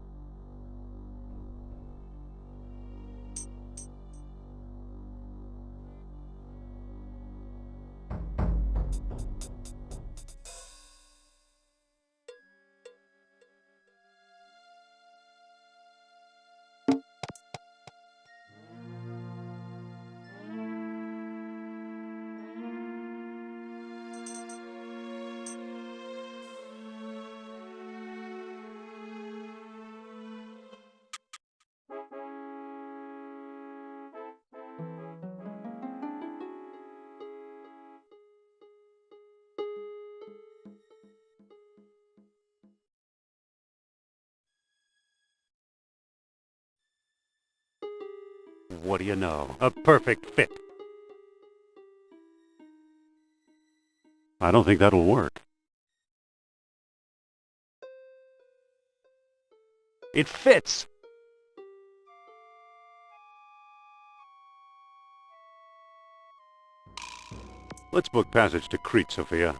[SPEAKER 1] What do you know? A perfect fit. I don't think that'll work.
[SPEAKER 9] It fits.
[SPEAKER 1] Let's book passage to Crete, Sophia.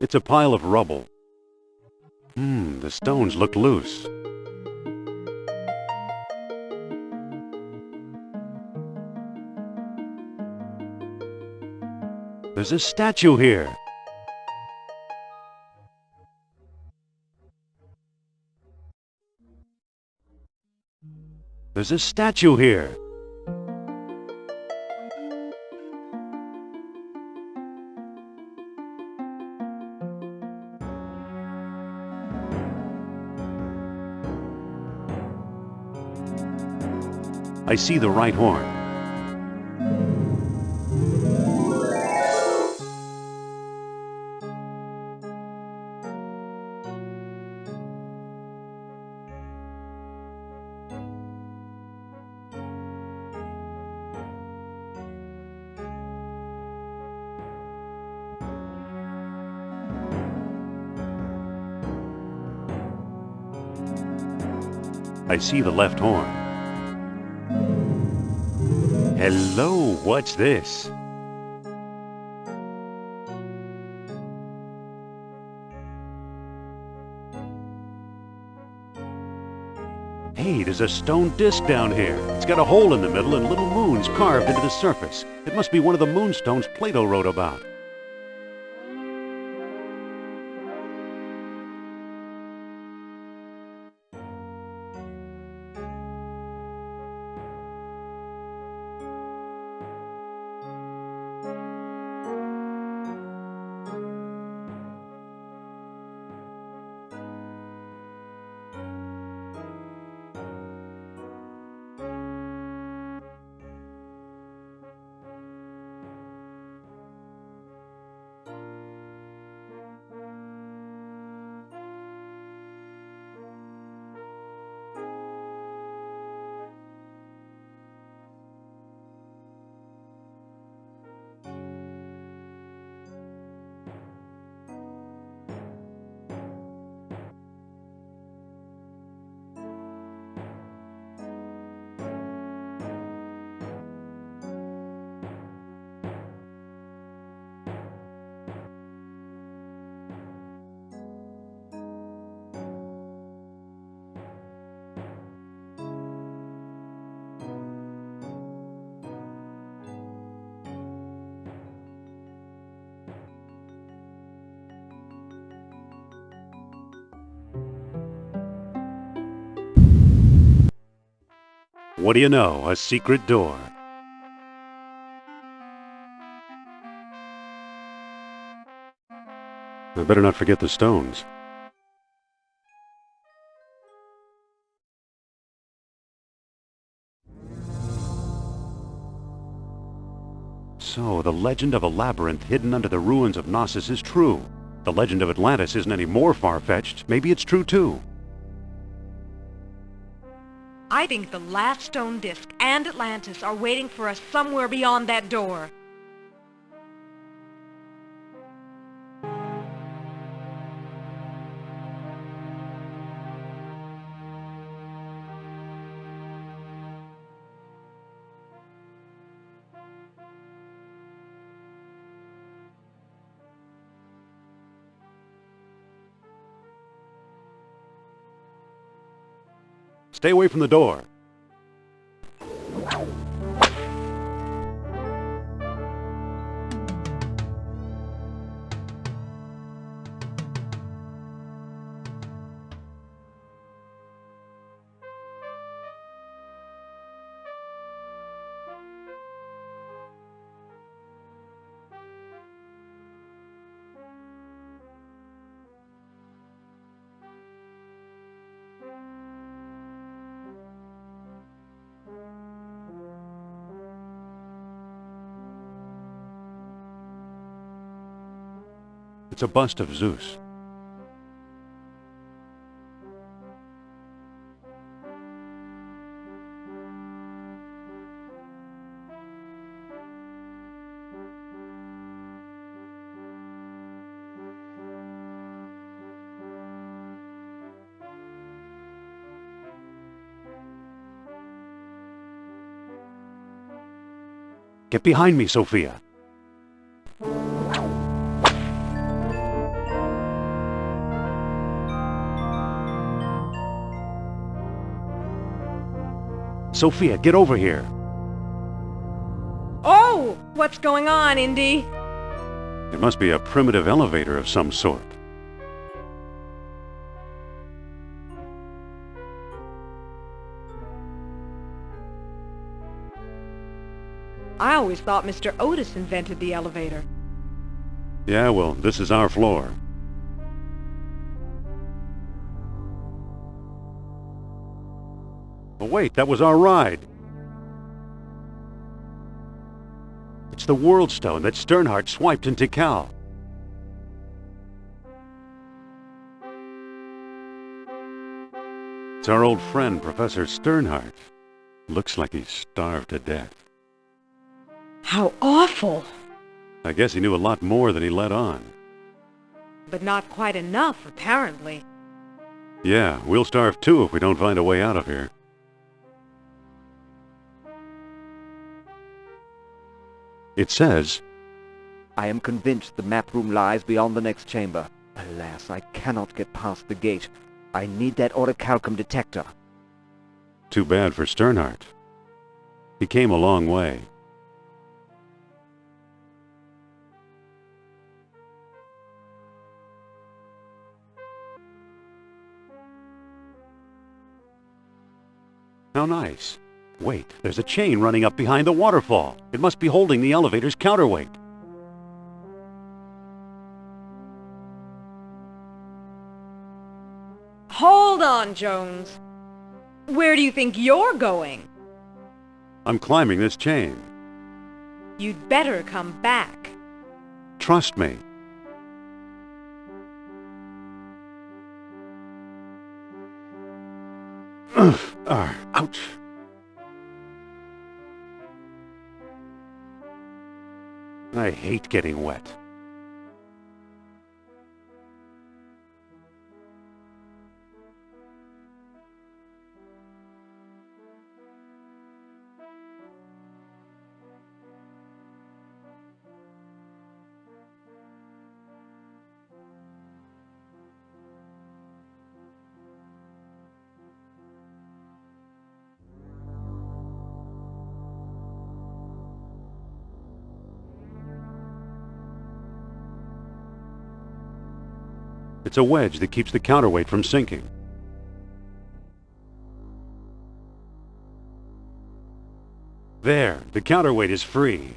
[SPEAKER 1] It's a pile of rubble. The stones look loose. There's a statue here. There's a statue here. I see the right horn. I see the left horn. Hello, what's this? Hey, there's a stone disc down here. It's got a hole in the middle and little moons carved into the surface. It must be one of the moonstones Plato wrote about. What do you know? A secret door. I better not forget the stones. So, the legend of a labyrinth hidden under the ruins of Knossos is true. The legend of Atlantis isn't any more far-fetched. Maybe it's true too.
[SPEAKER 5] I think the last stone disk and Atlantis are waiting for us somewhere beyond that door.
[SPEAKER 1] Stay away from the door. It's a bust of Zeus. Get behind me, Sophia. Sophia, get over here.
[SPEAKER 5] Oh! What's going on, Indy?
[SPEAKER 1] It must be a primitive elevator of some sort.
[SPEAKER 5] I always thought Mr. Otis invented the elevator.
[SPEAKER 1] Yeah, well, this is our floor. Oh, wait, that was our ride. It's the World Stone that Sternhardt swiped in Tikal. It's our old friend, Professor Sternhardt. Looks like he's starved to death.
[SPEAKER 5] How awful!
[SPEAKER 1] I guess he knew a lot more than he let on.
[SPEAKER 5] But not quite enough, apparently.
[SPEAKER 1] Yeah, we'll starve too if we don't find a way out of here. It says,
[SPEAKER 7] I am convinced the map room lies beyond the next chamber. Alas, I cannot get past the gate. I need that orichalcum detector.
[SPEAKER 1] Too bad for Sternhardt. He came a long way. How nice. Wait, there's a chain running up behind the waterfall. It must be holding the elevator's counterweight.
[SPEAKER 5] Hold on, Jones. Where do you think you're going?
[SPEAKER 1] I'm climbing this chain.
[SPEAKER 5] You'd better come back.
[SPEAKER 1] Trust me. Ouch. I hate getting wet. It's a wedge that keeps the counterweight from sinking. There, the counterweight is free.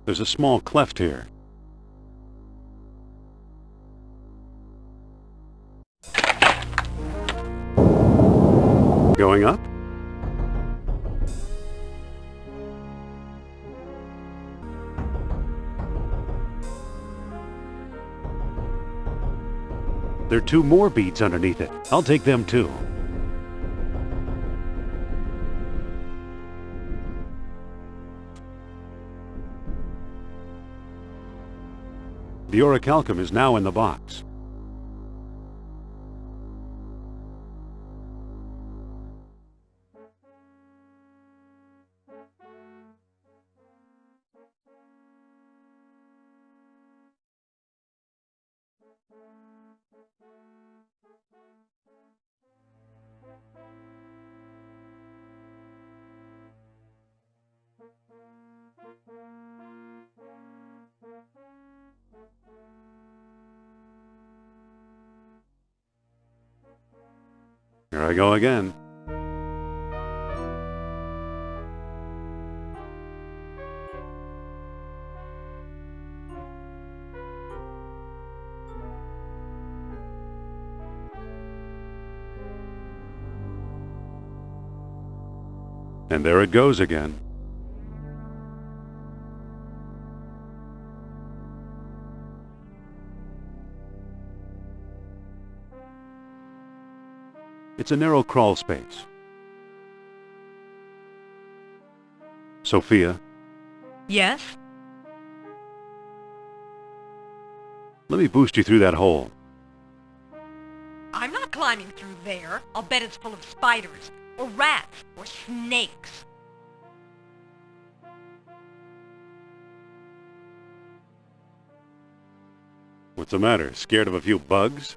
[SPEAKER 1] There's a small cleft here. Going up? There are 2 more beads underneath it. I'll take them too. The orichalcum is now in the box. Here I go again. And there it goes again. It's a narrow crawl space. Sophia,
[SPEAKER 5] Yes?
[SPEAKER 1] let me boost you through that hole.
[SPEAKER 5] I'm not climbing through there. I'll bet it's full of spiders, or rats, or snakes.
[SPEAKER 1] What's the matter? Scared of a few bugs?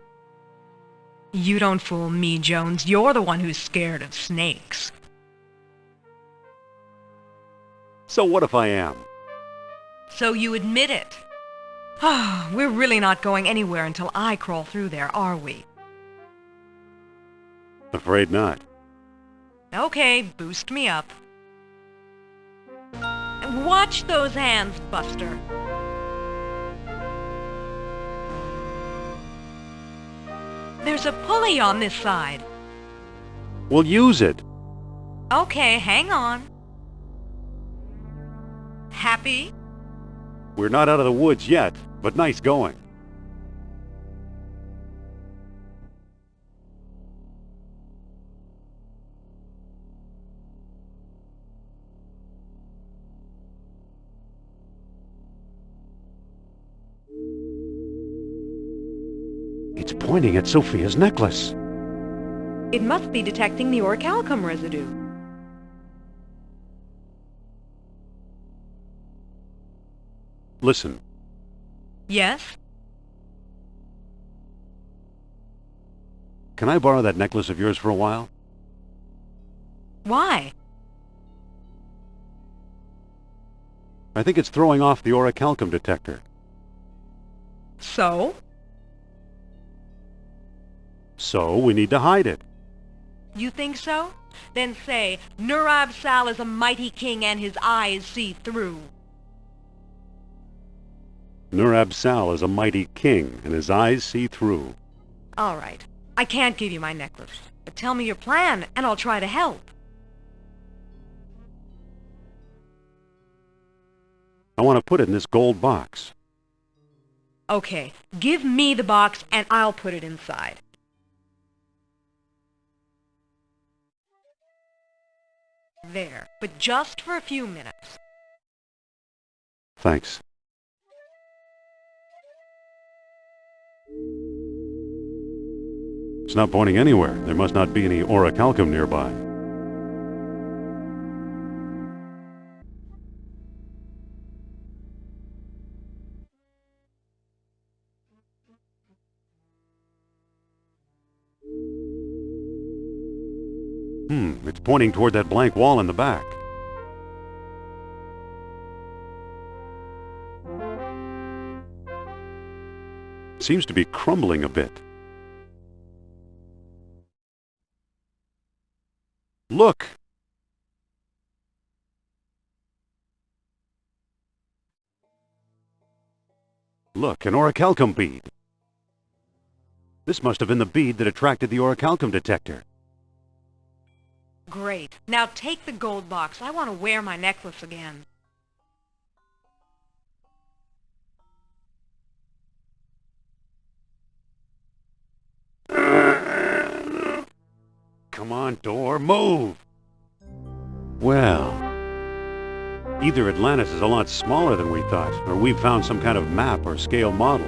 [SPEAKER 5] You don't fool me, Jones. You're the one who's scared of snakes.
[SPEAKER 1] So what if I am?
[SPEAKER 5] So you admit it. We're really not going anywhere until I crawl through there, are we?
[SPEAKER 1] Afraid not.
[SPEAKER 5] Okay, boost me up. And watch those hands, Buster. There's a pulley on this side.
[SPEAKER 1] We'll use it.
[SPEAKER 5] Okay, hang on. Happy?
[SPEAKER 1] We're not out of the woods yet, but nice going. It's pointing at Sophia's necklace.
[SPEAKER 5] It must be detecting the orichalcum residue.
[SPEAKER 1] Listen,
[SPEAKER 5] Yes?
[SPEAKER 1] can I borrow that necklace of yours for a while?
[SPEAKER 5] Why?
[SPEAKER 1] I think it's throwing off the orichalcum detector.
[SPEAKER 5] So?
[SPEAKER 1] So we need to hide it.
[SPEAKER 5] You think so? Then say, Nurab Sal is a mighty king and his eyes see through.
[SPEAKER 1] Nurab Sal is a mighty king, and his eyes see through.
[SPEAKER 5] All right. I can't give you my necklace. But tell me your plan, and I'll try to help.
[SPEAKER 1] I want to put it in this gold box.
[SPEAKER 5] Okay, give me the box, and I'll put it inside. There, but just for a few minutes.
[SPEAKER 1] Thanks. It's not pointing anywhere. There must not be any orichalcum nearby. It's pointing toward that blank wall in the back. Seems to be crumbling a bit. Look! Look, an orichalcum bead. This must have been the bead that attracted the orichalcum detector.
[SPEAKER 5] Great. Now take the gold box. I want to wear my necklace again.
[SPEAKER 1] Come on, door, move! Well, either Atlantis is a lot smaller than we thought, or we've found some kind of map or scale model.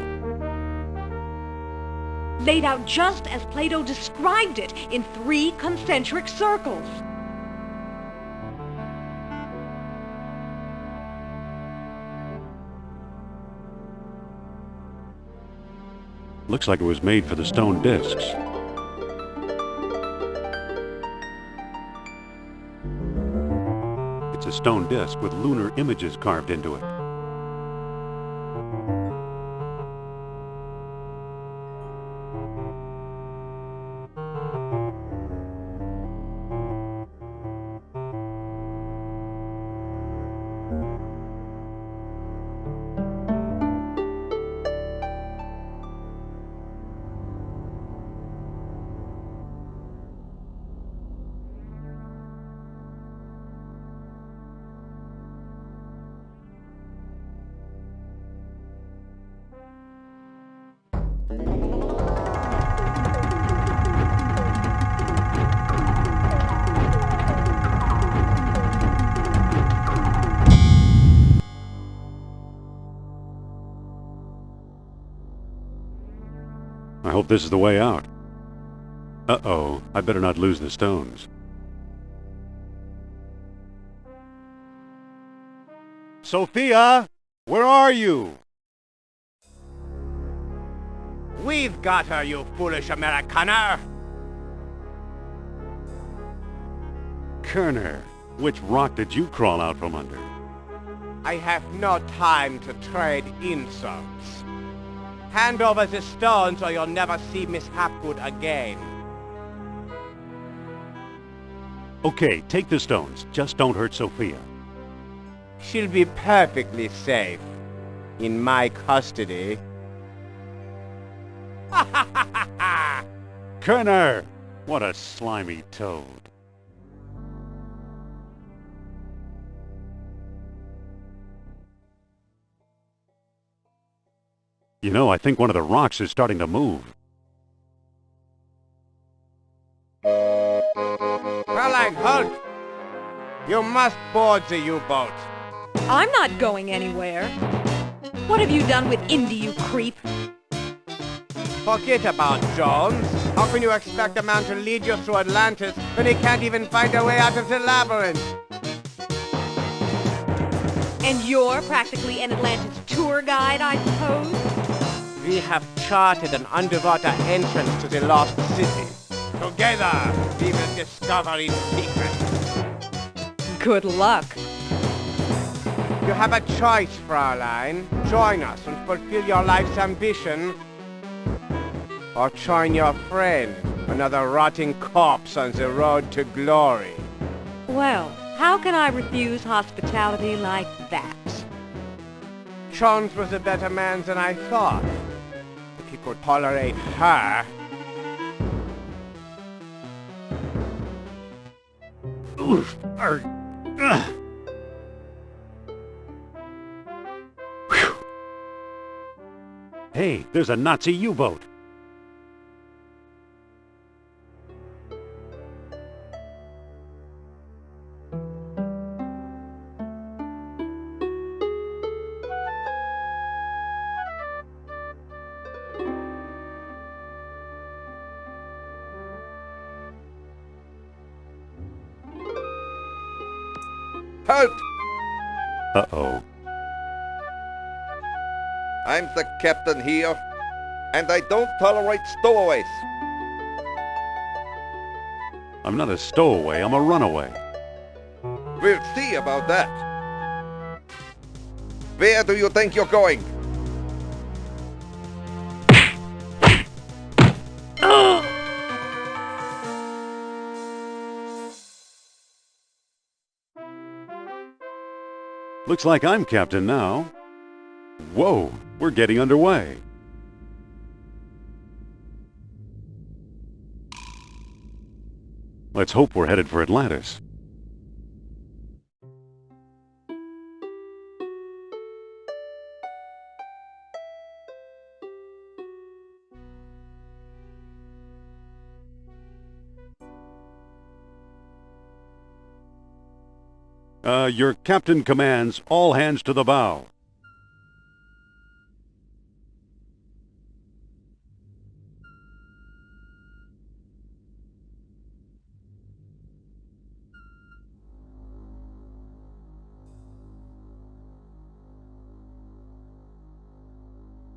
[SPEAKER 5] Laid out just as Plato described it, in 3 concentric circles.
[SPEAKER 1] Looks like it was made for the stone discs. It's a stone disc with lunar images carved into it. I hope this is the way out. Uh-oh, I better not lose the stones. Sophia, where are you?
[SPEAKER 2] We've got her, you foolish Americaner!
[SPEAKER 1] Kerner, which rock did you crawl out from under?
[SPEAKER 2] I have no time to trade insults. Hand over the stones or you'll never see Miss Hapgood again.
[SPEAKER 1] Okay, take the stones. Just don't hurt Sophia.
[SPEAKER 2] She'll be perfectly safe. In my custody.
[SPEAKER 1] Kerner! What a slimy toad. You know, I think one of the rocks is starting to move.
[SPEAKER 2] Fräulein, halt! You must board the U-boat.
[SPEAKER 5] I'm not going anywhere. What have you done with Indy, you creep?
[SPEAKER 2] Forget about Jones. How can you expect a man to lead you through Atlantis when he can't even find a way out of the labyrinth?
[SPEAKER 5] And you're practically an Atlantis tour guide, I suppose?
[SPEAKER 2] We have charted an underwater entrance to the lost city. Together, we will discover its secret.
[SPEAKER 5] Good luck.
[SPEAKER 2] You have a choice, Fräulein. Join us and fulfill your life's ambition. Or join your friend, another rotting corpse on the road to glory.
[SPEAKER 5] Well, how can I refuse hospitality like that?
[SPEAKER 2] Jones was a better man than I thought. If he could tolerate her.
[SPEAKER 1] Oof! Whew. Hey, there's a Nazi U-boat.
[SPEAKER 3] Halt!
[SPEAKER 1] Uh-oh.
[SPEAKER 3] I'm the captain here, and I don't tolerate stowaways.
[SPEAKER 1] I'm not a stowaway, I'm a runaway.
[SPEAKER 3] We'll see about that. Where do you think you're going?
[SPEAKER 1] Looks like I'm captain now. Whoa, we're getting underway. Let's hope we're headed for Atlantis. Your captain commands all hands to the bow.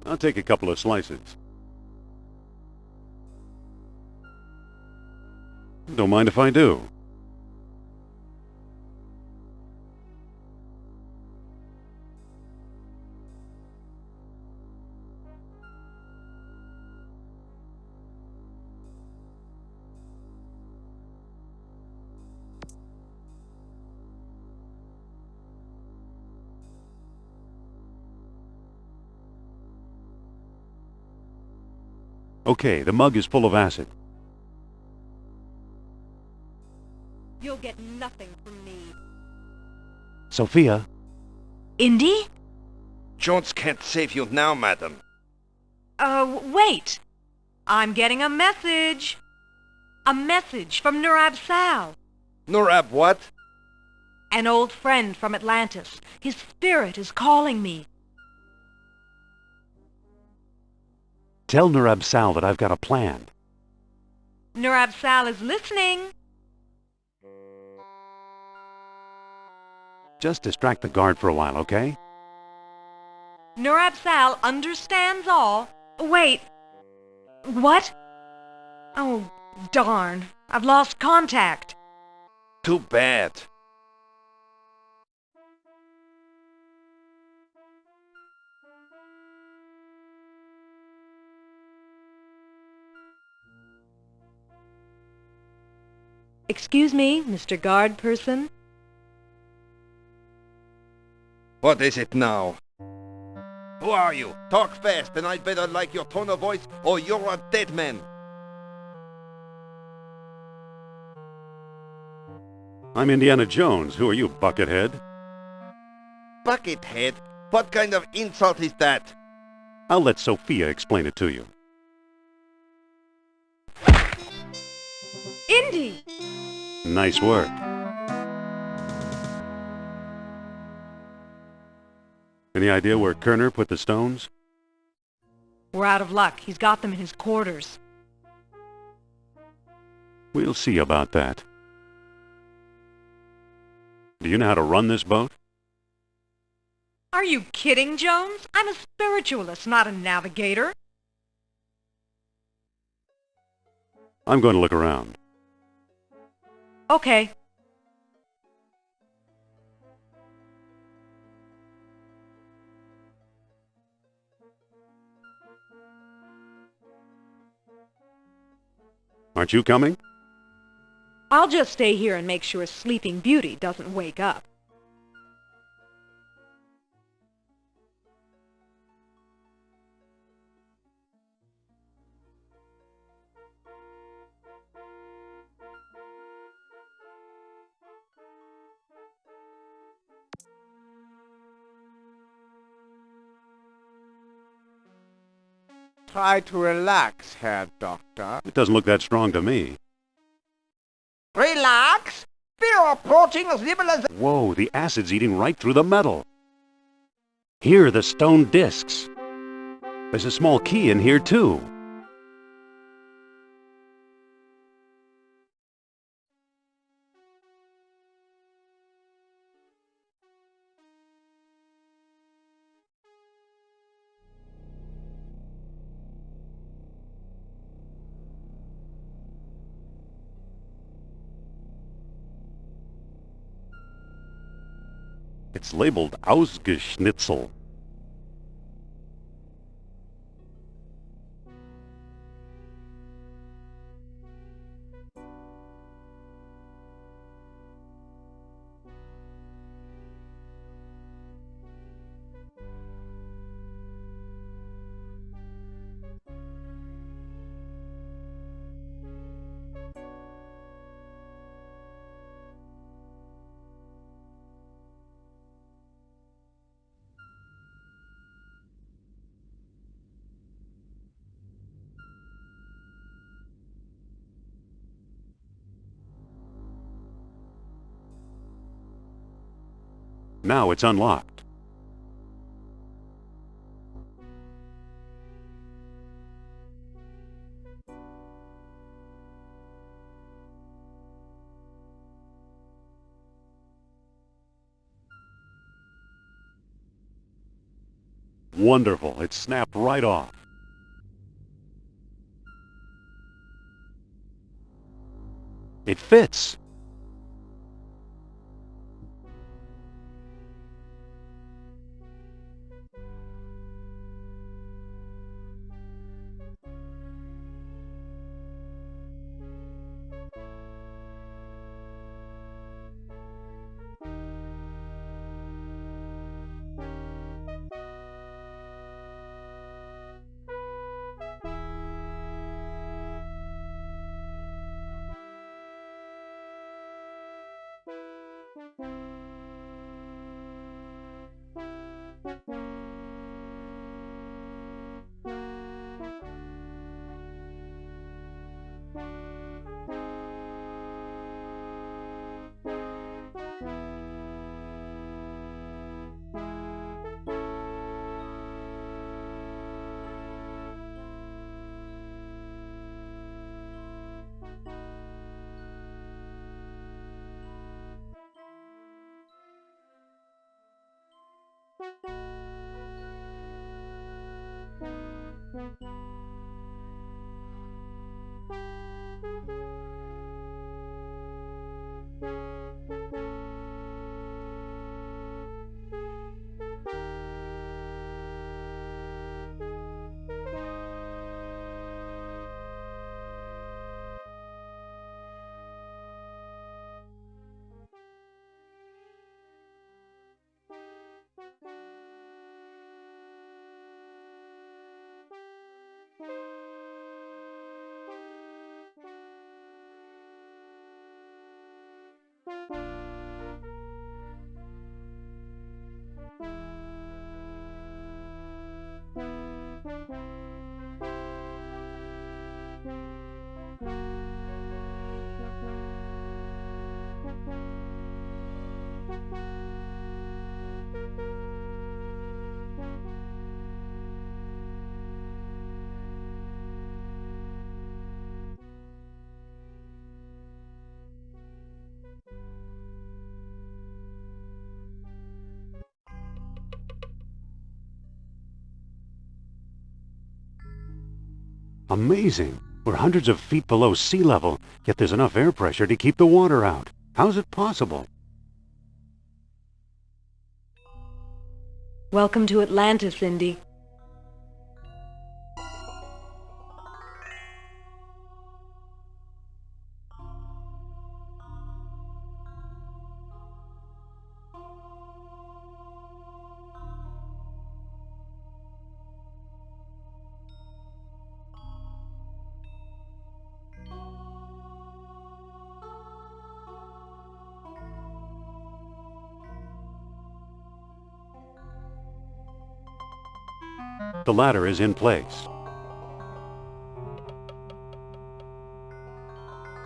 [SPEAKER 1] I'll take a couple of slices. Don't mind if I do. Okay, the mug is full of acid.
[SPEAKER 5] You'll get nothing from me.
[SPEAKER 1] Sophia?
[SPEAKER 5] Indy?
[SPEAKER 4] Jones can't save you now, madam.
[SPEAKER 5] Wait. I'm getting a message. A message from Nurab Sal.
[SPEAKER 4] Nurab what?
[SPEAKER 5] An old friend from Atlantis. His spirit is calling me.
[SPEAKER 1] Tell Nurab Sal that I've got a plan.
[SPEAKER 5] Nurab Sal is listening.
[SPEAKER 1] Just distract the guard for a while, okay?
[SPEAKER 5] Nurab Sal understands all. Wait. What? Oh, darn. I've lost contact.
[SPEAKER 4] Too bad.
[SPEAKER 5] Excuse me, Mr. Guard Person.
[SPEAKER 4] What is it now? Who are you? Talk fast, and I'd better like your tone of voice, or you're a dead man.
[SPEAKER 1] I'm Indiana Jones. Who are you, Buckethead?
[SPEAKER 4] Buckethead? What kind of insult is that?
[SPEAKER 1] I'll let Sophia explain it to you.
[SPEAKER 5] Indy!
[SPEAKER 1] Nice work. Any idea where Kerner put the stones?
[SPEAKER 5] We're out of luck. He's got them in his quarters.
[SPEAKER 1] We'll see about that. Do you know how to run this boat?
[SPEAKER 5] Are you kidding, Jones? I'm a spiritualist, not a navigator.
[SPEAKER 1] I'm going to look around.
[SPEAKER 5] Okay.
[SPEAKER 1] Aren't you coming?
[SPEAKER 5] I'll just stay here and make sure Sleeping Beauty doesn't wake up.
[SPEAKER 2] Try to relax, Herr Doctor.
[SPEAKER 1] It doesn't look that strong to me.
[SPEAKER 7] Relax. We're approaching a civilization.
[SPEAKER 1] Whoa, the acid's eating right through the metal. Here are the stone discs. There's a small key in here, too. It's labeled Ausgeschnitzel. Now it's unlocked. Wonderful. It snapped right off. It fits. Amazing. We're hundreds of feet below sea level, yet there's enough air pressure to keep the water out. How's it possible?
[SPEAKER 5] Welcome to Atlantis, Indy.
[SPEAKER 1] The ladder is in place.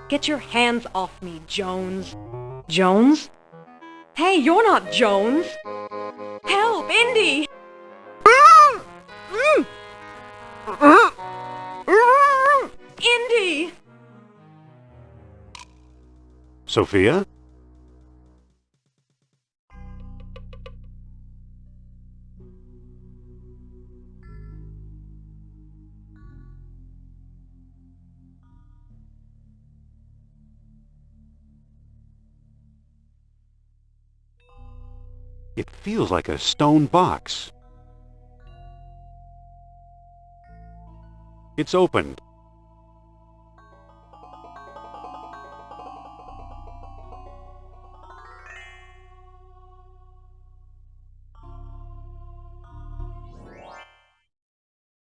[SPEAKER 5] Get your hands off me, Jones. Jones? Hey, you're not Jones! Help, Indy! Indy!
[SPEAKER 1] Sophia? It feels like a stone box. It's opened.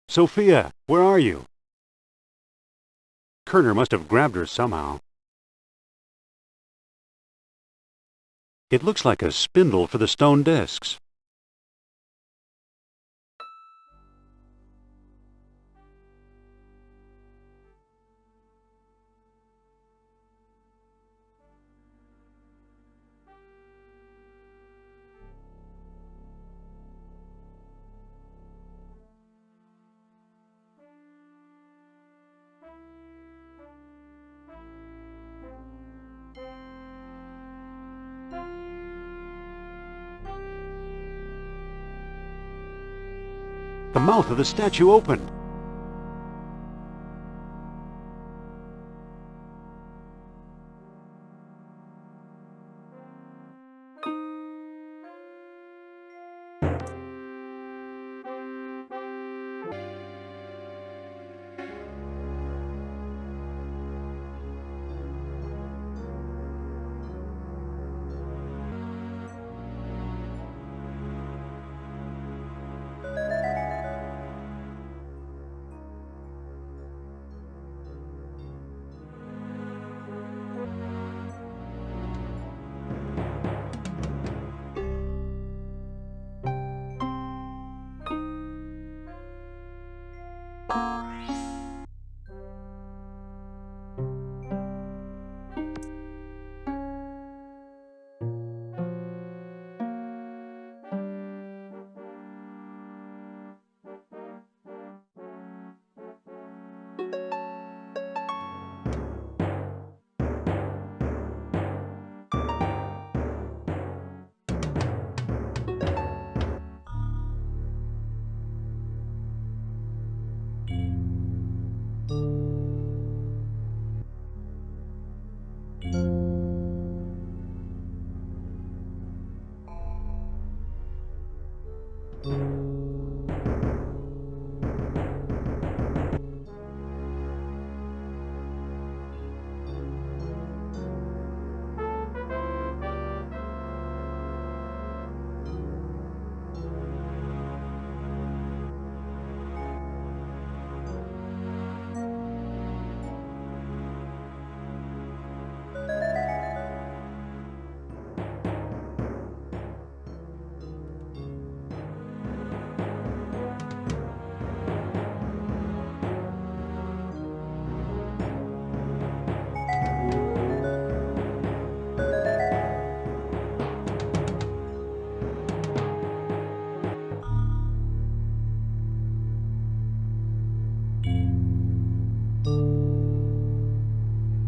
[SPEAKER 1] Sophia, where are you? Kerner must have grabbed her somehow. It looks like a spindle for the stone discs. The mouth of the statue opened.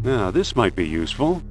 [SPEAKER 1] Now, this might be useful.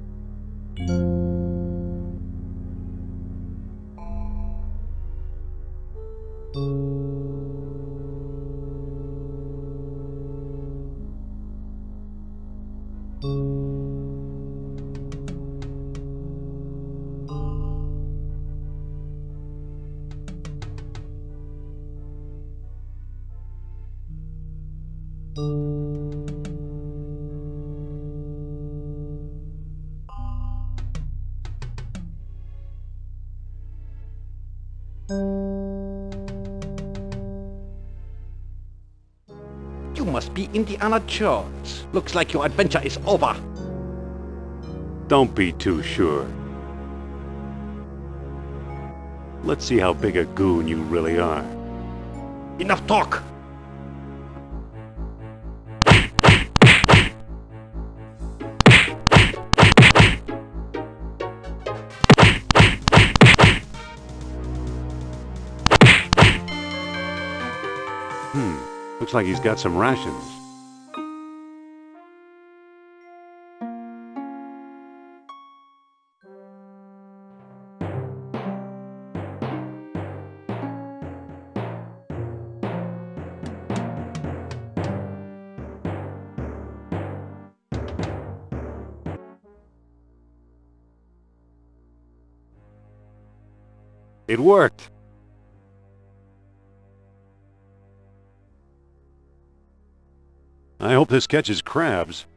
[SPEAKER 4] You must be Indiana Jones. Looks like your adventure is over.
[SPEAKER 1] Don't be too sure. Let's see how big a goon you really are.
[SPEAKER 4] Enough talk.
[SPEAKER 1] Looks like he's got some rations. It worked. I hope this catches crabs.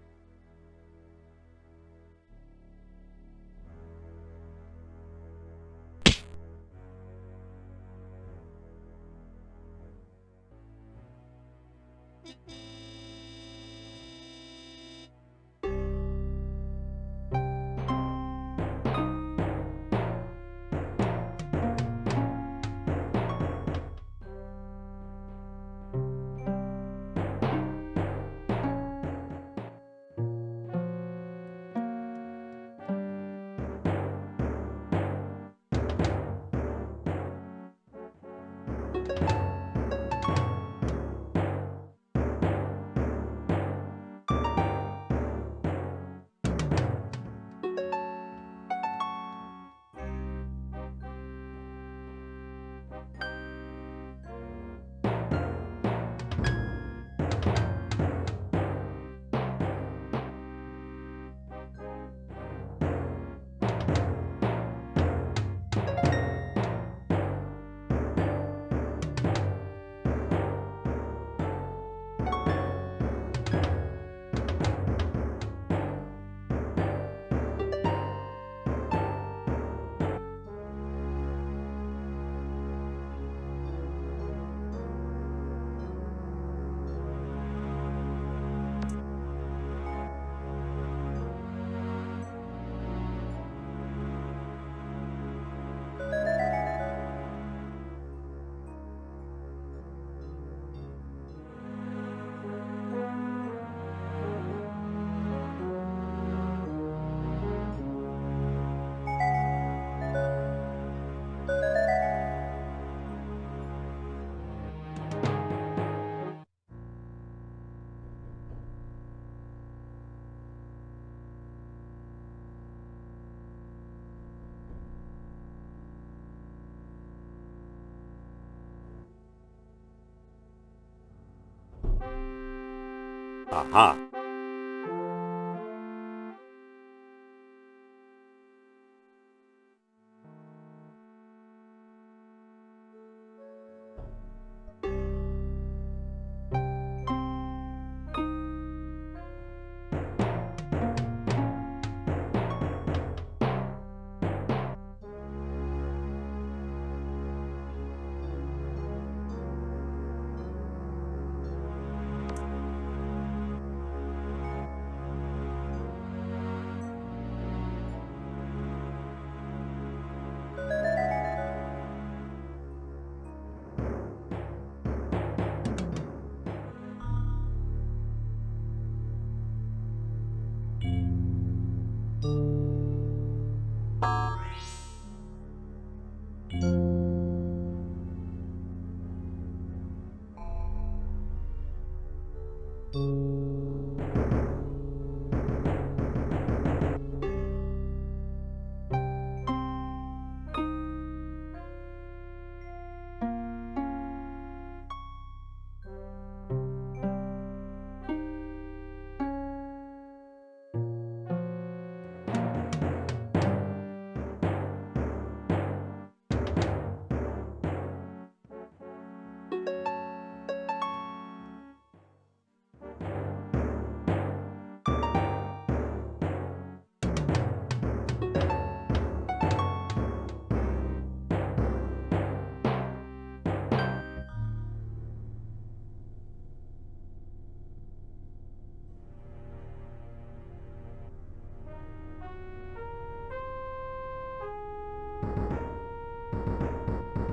[SPEAKER 1] Aha.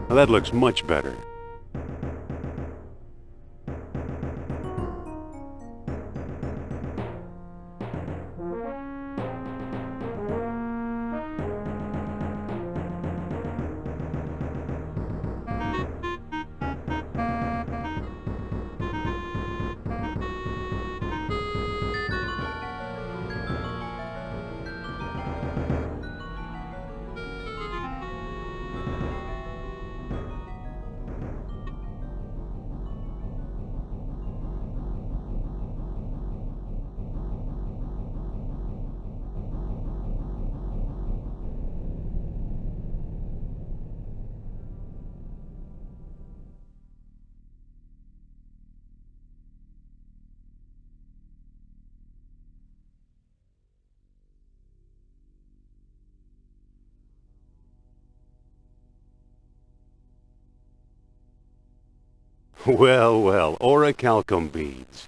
[SPEAKER 1] Now that looks much better. Well, well, orichalcum beads.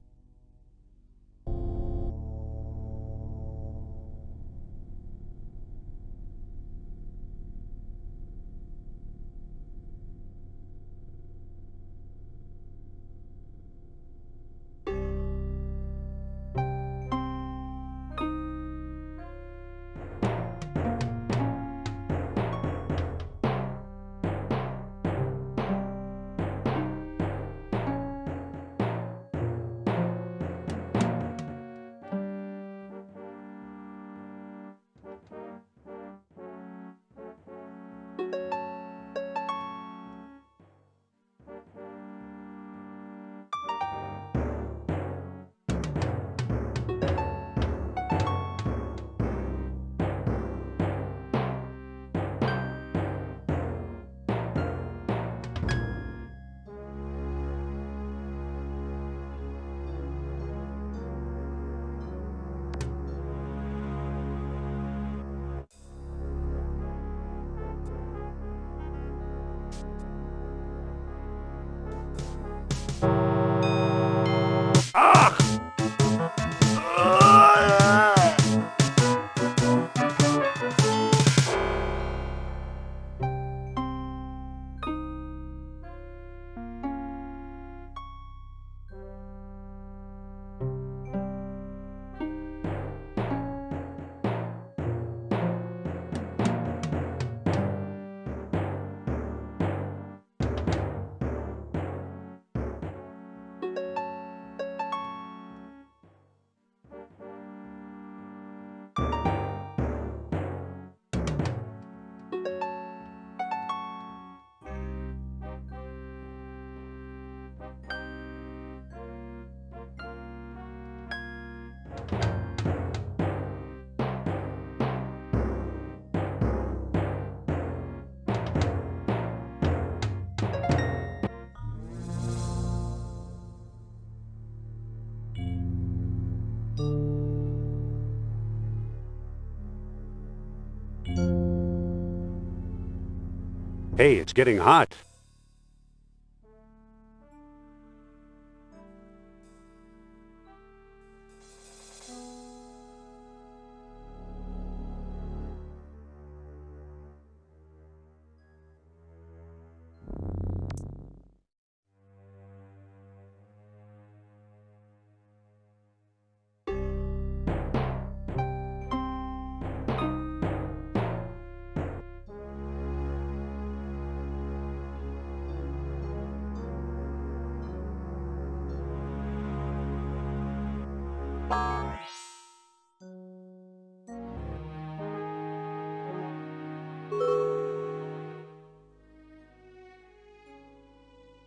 [SPEAKER 1] Hey, it's getting hot.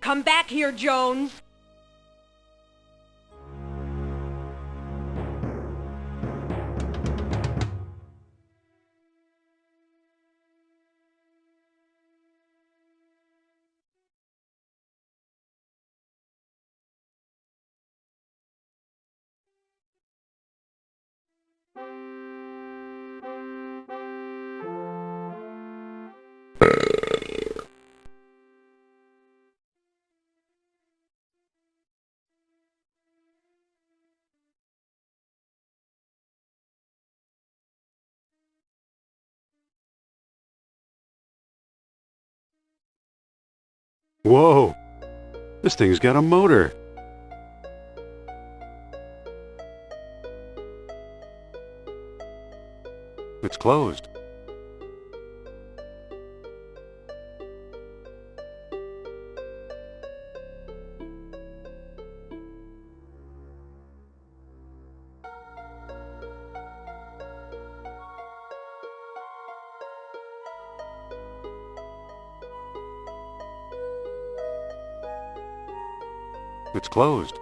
[SPEAKER 5] Come back here, Jones!
[SPEAKER 1] Whoa! This thing's got a motor. It's closed. It's closed.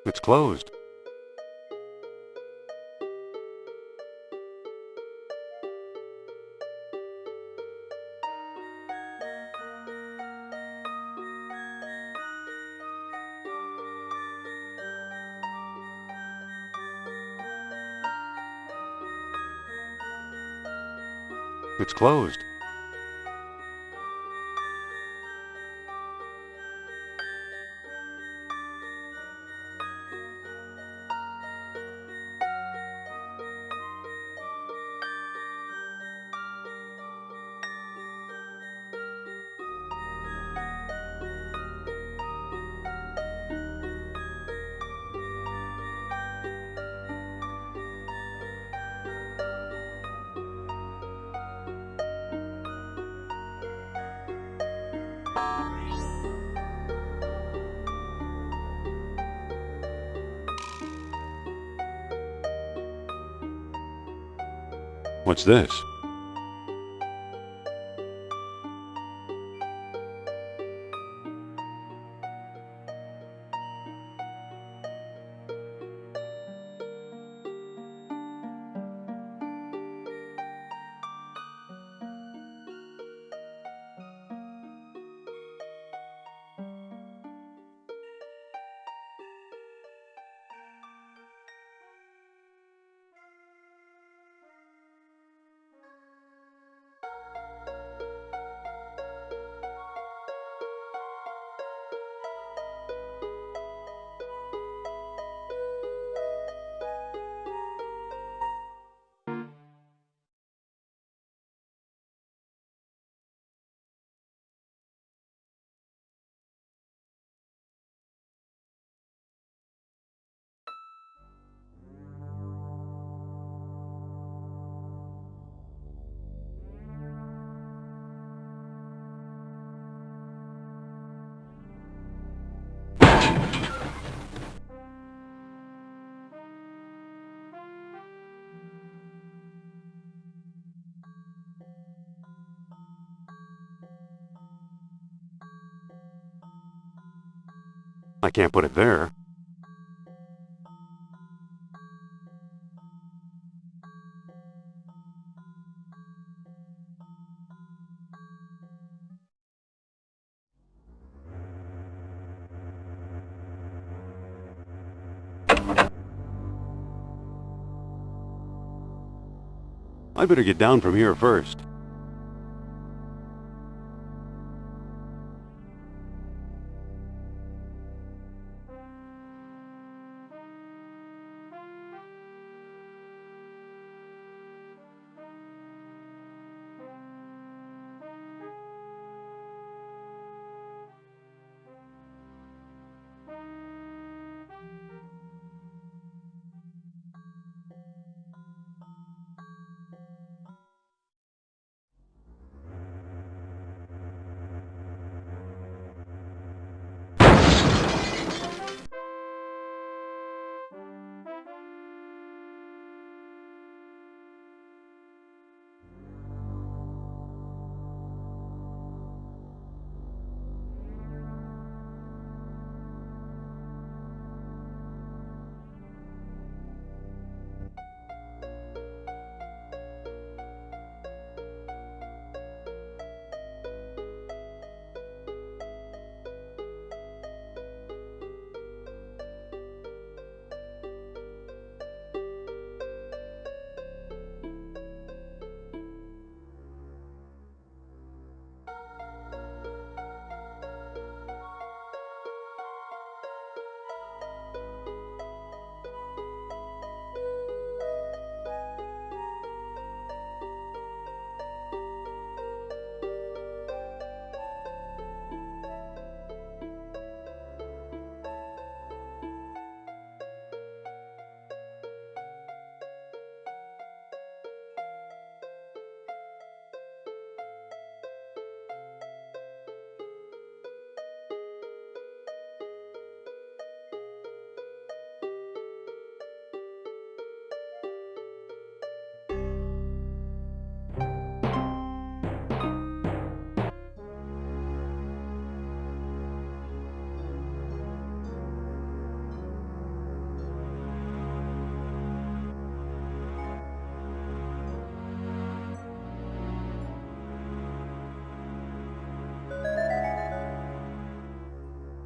[SPEAKER 1] It's closed. It's closed. What's this? I can't put it there. I better get down from here first.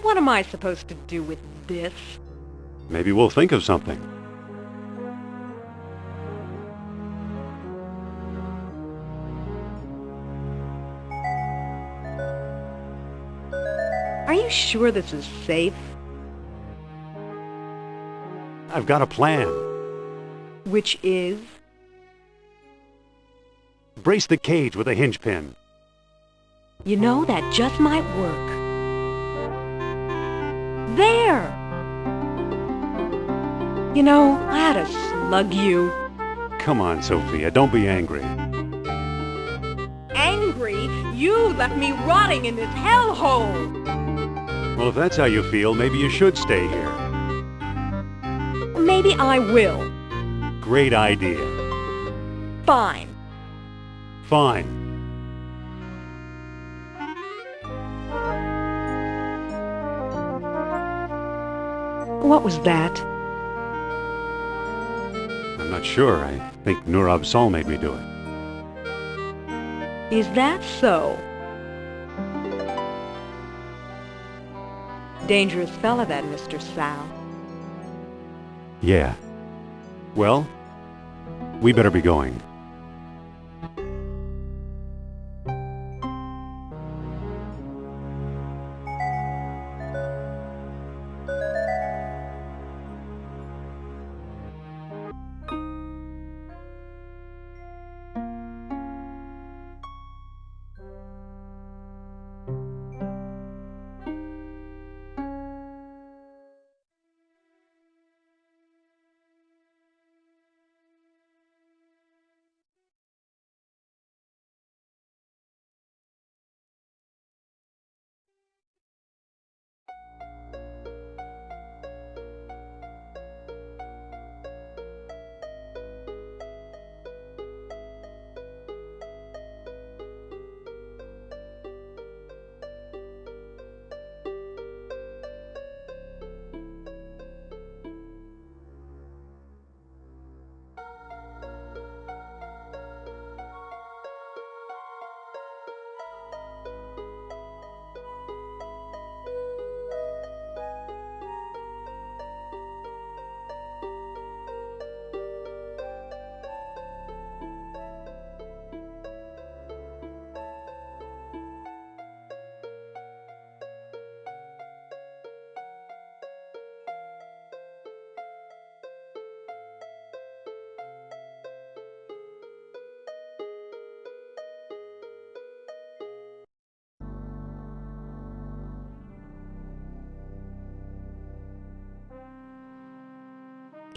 [SPEAKER 5] What am I supposed to do with this?
[SPEAKER 1] Maybe we'll think of something.
[SPEAKER 5] Are you sure this is safe?
[SPEAKER 1] I've got a plan.
[SPEAKER 5] Which is?
[SPEAKER 1] Brace the cage with a hinge pin.
[SPEAKER 5] You know, that just might work. There! You know, I ought to slug you.
[SPEAKER 1] Come on, Sophia, don't be angry.
[SPEAKER 5] Angry? You left me rotting in this hellhole!
[SPEAKER 1] Well, if that's how you feel, maybe you should stay here.
[SPEAKER 5] Maybe I will.
[SPEAKER 1] Great idea.
[SPEAKER 5] Fine.
[SPEAKER 1] Fine.
[SPEAKER 5] What was that?
[SPEAKER 1] I'm not sure. I think Nurab Sal made me do it.
[SPEAKER 5] Is that so? Dangerous fella, that Mr. Sal.
[SPEAKER 1] Yeah. Well, we better be going.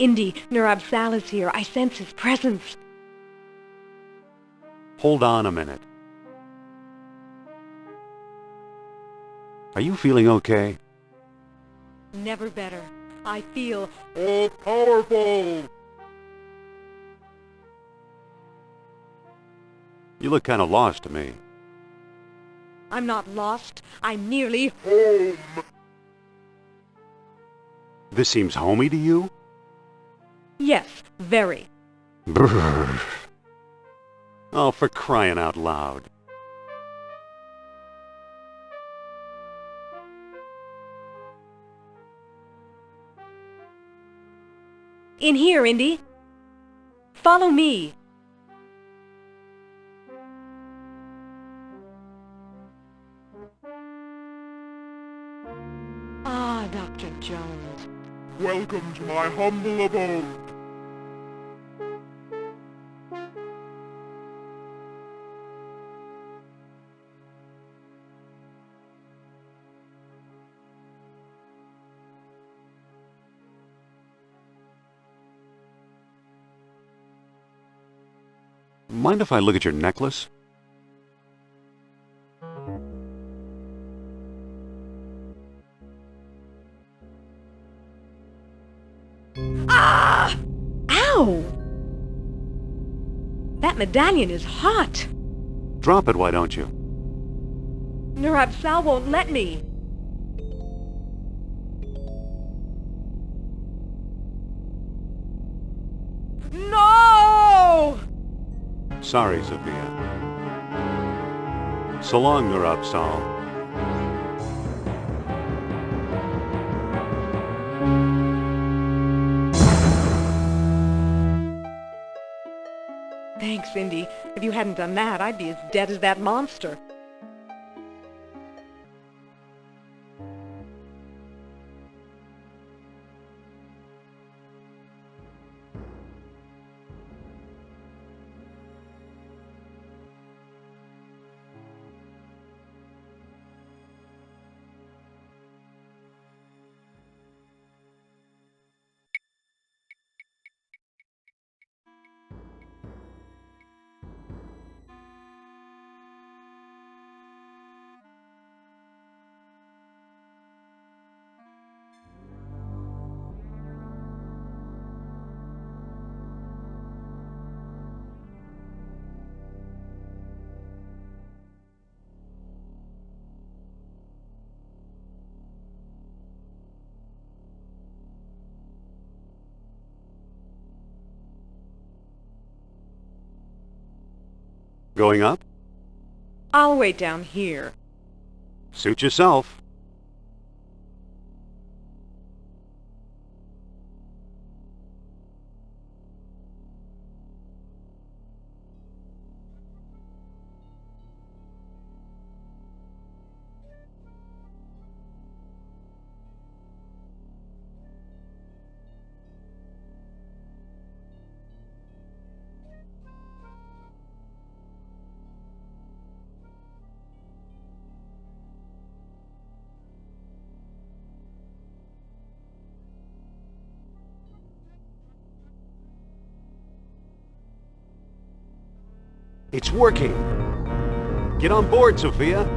[SPEAKER 5] Indy, Nurab Sal is here. I sense his presence.
[SPEAKER 1] Hold on a minute. Are you feeling okay?
[SPEAKER 5] Never better. I feel
[SPEAKER 9] All-powerful!
[SPEAKER 1] You look kind of lost to me.
[SPEAKER 5] I'm not lost. I'm nearly
[SPEAKER 9] Home!
[SPEAKER 1] This seems homey to you?
[SPEAKER 5] Yes, very.
[SPEAKER 1] Brrr. Oh, for crying out loud.
[SPEAKER 5] In here, Indy. Follow me. Ah, Dr. Jones.
[SPEAKER 9] Welcome to my humble abode.
[SPEAKER 1] Mind if I look at your necklace?
[SPEAKER 5] Ah! Ow! That medallion is hot.
[SPEAKER 1] Drop it, why don't you?
[SPEAKER 5] Nurab Sal won't let me. No!
[SPEAKER 1] Sorry, Sophia. So long, Nurab Sal.
[SPEAKER 5] Thanks, Indy. If you hadn't done that, I'd be as dead as that monster.
[SPEAKER 1] Going up?
[SPEAKER 5] I'll wait down here.
[SPEAKER 1] Suit yourself. It's working. Get on board, Sophia.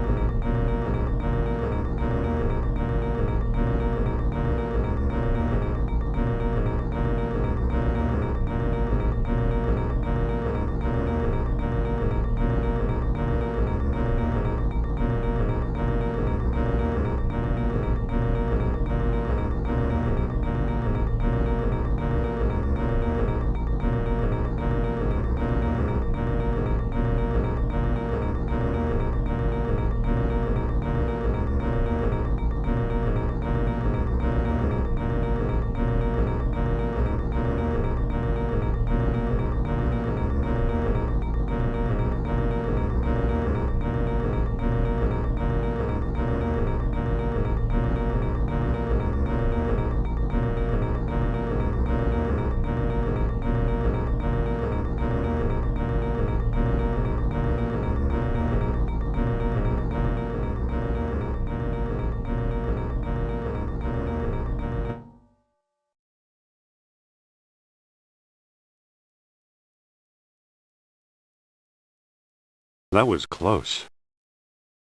[SPEAKER 1] That was close.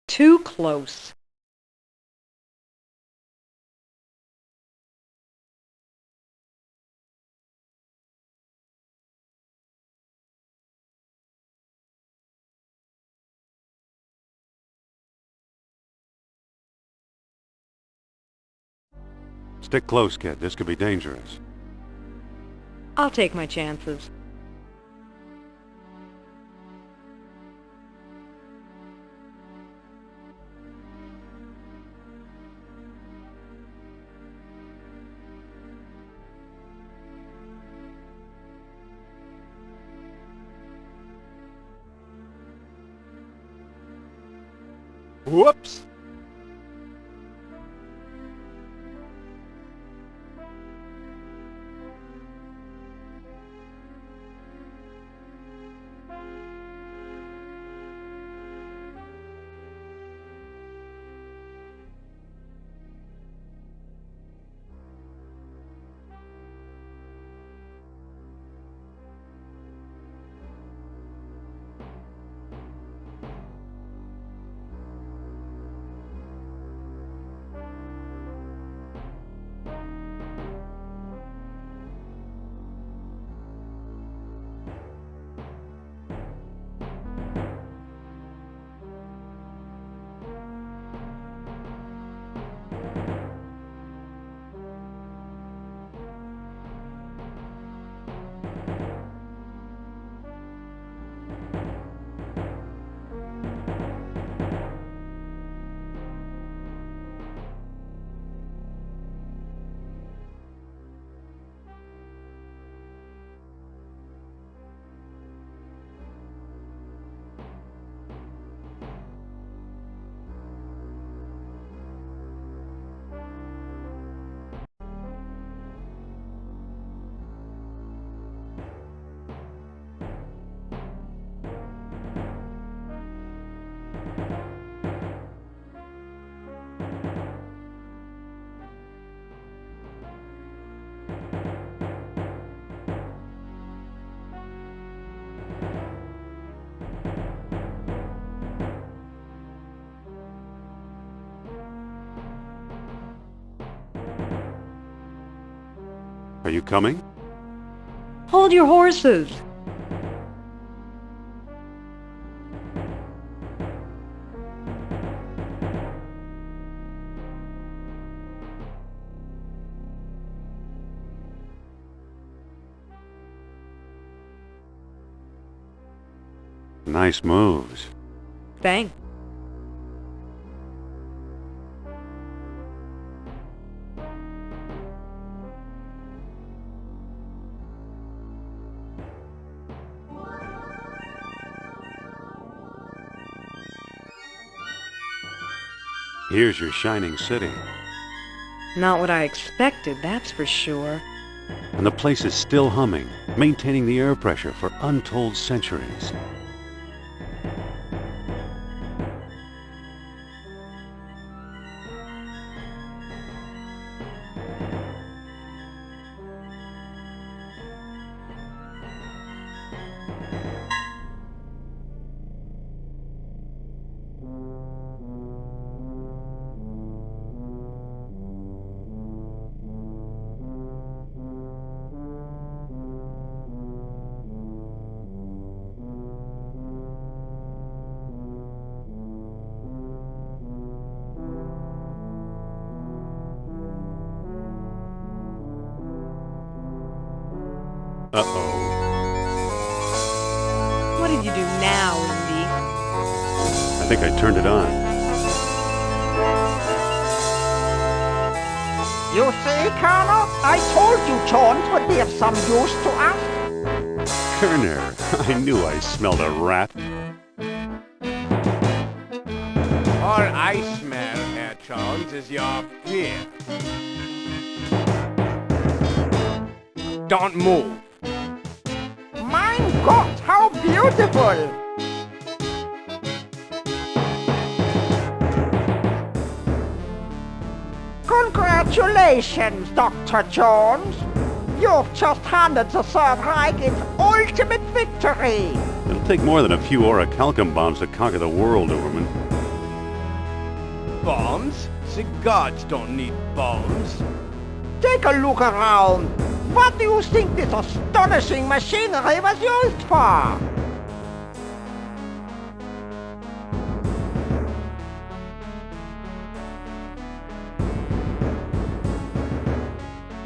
[SPEAKER 5] Too close.
[SPEAKER 1] Stick close, kid. This could be dangerous.
[SPEAKER 5] I'll take my chances.
[SPEAKER 1] Whoops! Are you coming?
[SPEAKER 5] Hold your horses.
[SPEAKER 1] Nice moves.
[SPEAKER 5] Thanks.
[SPEAKER 1] Here's your shining city.
[SPEAKER 5] Not what I expected, that's for sure.
[SPEAKER 1] And the place is still humming, maintaining the air pressure for untold centuries. Uh-oh.
[SPEAKER 5] What did you do now, Indy?
[SPEAKER 1] I think I turned it on.
[SPEAKER 7] You see, Colonel? I told you Jones would be of some use to us.
[SPEAKER 1] Kerner, I knew I smelled a rat.
[SPEAKER 2] All I smell, Herr Jones, is your fear. Don't move.
[SPEAKER 7] Mein Gott, how beautiful! Congratulations, Dr. Jones. You've just handed the Third Reich its ultimate victory.
[SPEAKER 1] It'll take more than a few orichalcum bombs to conquer the world, Overman.
[SPEAKER 2] Bombs? The gods don't need bombs.
[SPEAKER 7] Take a look around. What do you think this astonishing machinery was used for?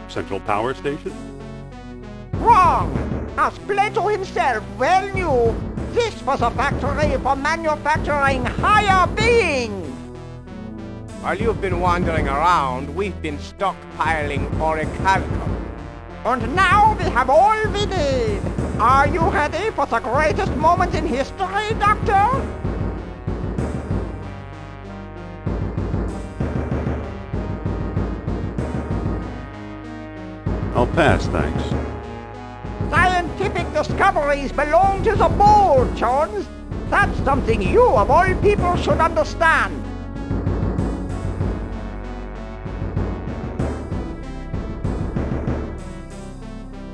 [SPEAKER 1] Central Power Station?
[SPEAKER 7] Wrong! As Plato himself well knew, this was a factory for manufacturing higher beings.
[SPEAKER 2] While you've been wandering around, we've been stockpiling orichalcum.
[SPEAKER 7] And now we have all we need. Are you ready for the greatest moment in history, Doctor?
[SPEAKER 1] I'll pass, thanks.
[SPEAKER 7] Scientific discoveries belong to the bold, Jones. That's something you, of all people, should understand.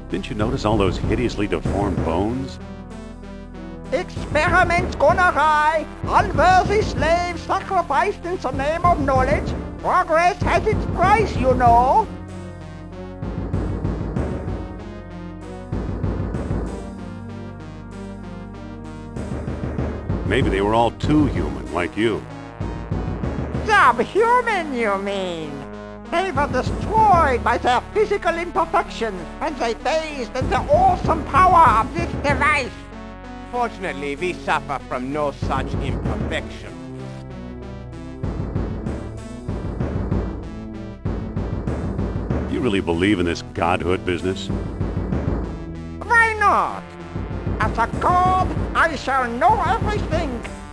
[SPEAKER 1] Didn't you notice all those hideously deformed bones?
[SPEAKER 7] Experiments gone awry, unworthy slaves sacrificed in the name of knowledge. Progress has its price, you know.
[SPEAKER 1] Maybe they were all too human, like you.
[SPEAKER 7] Subhuman, you mean? They were destroyed by their physical imperfections when they bathed in the awesome power of this device.
[SPEAKER 2] Fortunately, we suffer from no such imperfection.
[SPEAKER 1] You really believe in this godhood business?
[SPEAKER 7] Why not? As a god, I shall know everything,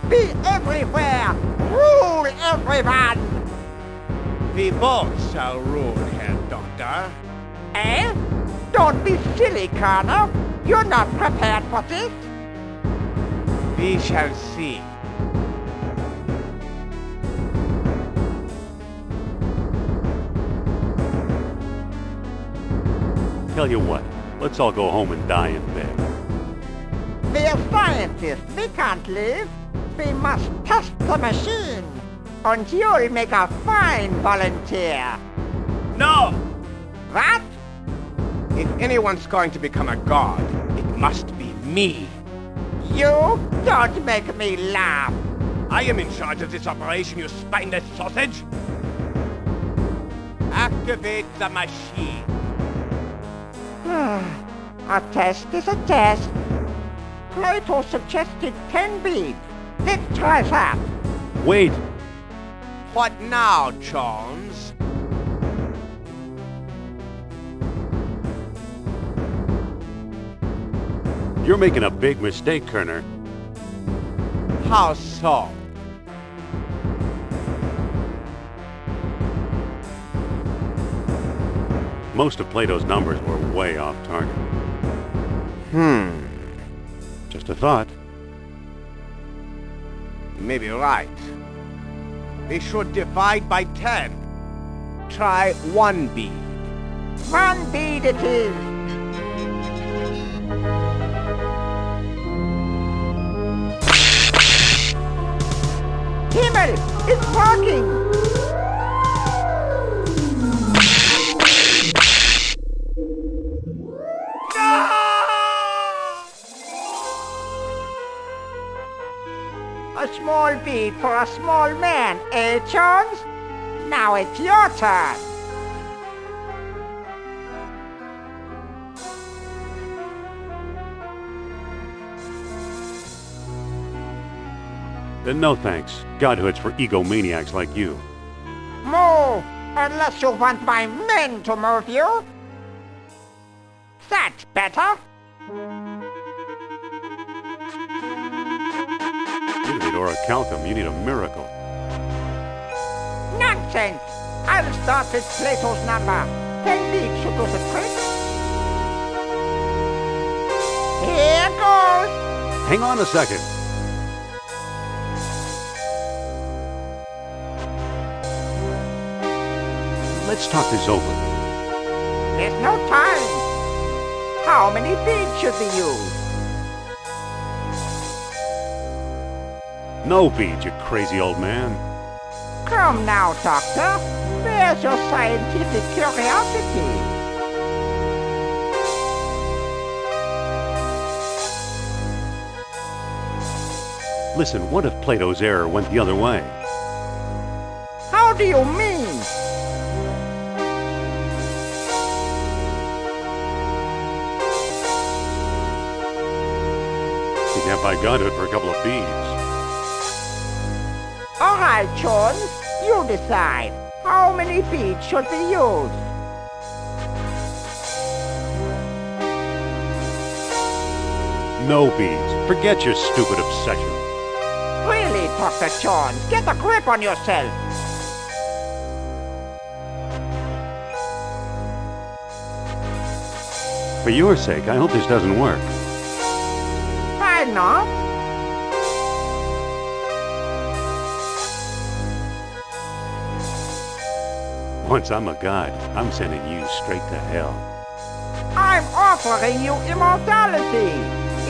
[SPEAKER 7] be everywhere, rule everyone.
[SPEAKER 2] We both shall rule, Herr Doctor.
[SPEAKER 7] Eh? Don't be silly, Colonel. You're not prepared for this.
[SPEAKER 2] We shall see.
[SPEAKER 1] Tell you what, let's all go home and die in bed.
[SPEAKER 7] We're scientists. We can't live. We must test the machine. And you'll make a fine volunteer.
[SPEAKER 2] No!
[SPEAKER 7] What?
[SPEAKER 2] If anyone's going to become a god, it must be me.
[SPEAKER 7] You don't make me laugh.
[SPEAKER 2] I am in charge of this operation, you spineless sausage. Activate the machine.
[SPEAKER 7] A test is a test.
[SPEAKER 6] Plato suggested 10 beads. Let's try that.
[SPEAKER 1] Wait!
[SPEAKER 2] What now, Jones?
[SPEAKER 1] You're making a big mistake, Kerner.
[SPEAKER 2] How so?
[SPEAKER 1] Most of Plato's numbers were way off target. Just a thought.
[SPEAKER 2] You may be right. They should divide by 10. Try 1 bead.
[SPEAKER 6] 1 bead it is. Himmel! It's working! A small bead for a small man, eh, Jones? Now it's your turn.
[SPEAKER 1] No thanks. Godhood's for egomaniacs like you.
[SPEAKER 6] Move, unless you want my men to move you. That's better.
[SPEAKER 1] You need orichalcum. You need a miracle.
[SPEAKER 6] Nonsense! I'll start with Plato's number. 10 beads should do the trick. Here goes!
[SPEAKER 1] Hang on a second. Let's talk this over.
[SPEAKER 6] There's no time. How many beads should we use?
[SPEAKER 1] No beads, you crazy old man.
[SPEAKER 6] Come now, Doctor. Where's your scientific curiosity?
[SPEAKER 1] Listen, what if Plato's error went the other way?
[SPEAKER 6] How do you mean?
[SPEAKER 1] You can't buy Godhood for a couple of beads.
[SPEAKER 6] All right, Jones. You decide. How many beads should we use?
[SPEAKER 1] No beads. Forget your stupid obsession.
[SPEAKER 6] Really, Dr. Jones, get a grip on yourself.
[SPEAKER 1] For your sake, I hope this doesn't work.
[SPEAKER 6] Why not?
[SPEAKER 1] Once I'm a god, I'm sending you straight to hell.
[SPEAKER 6] I'm offering you immortality.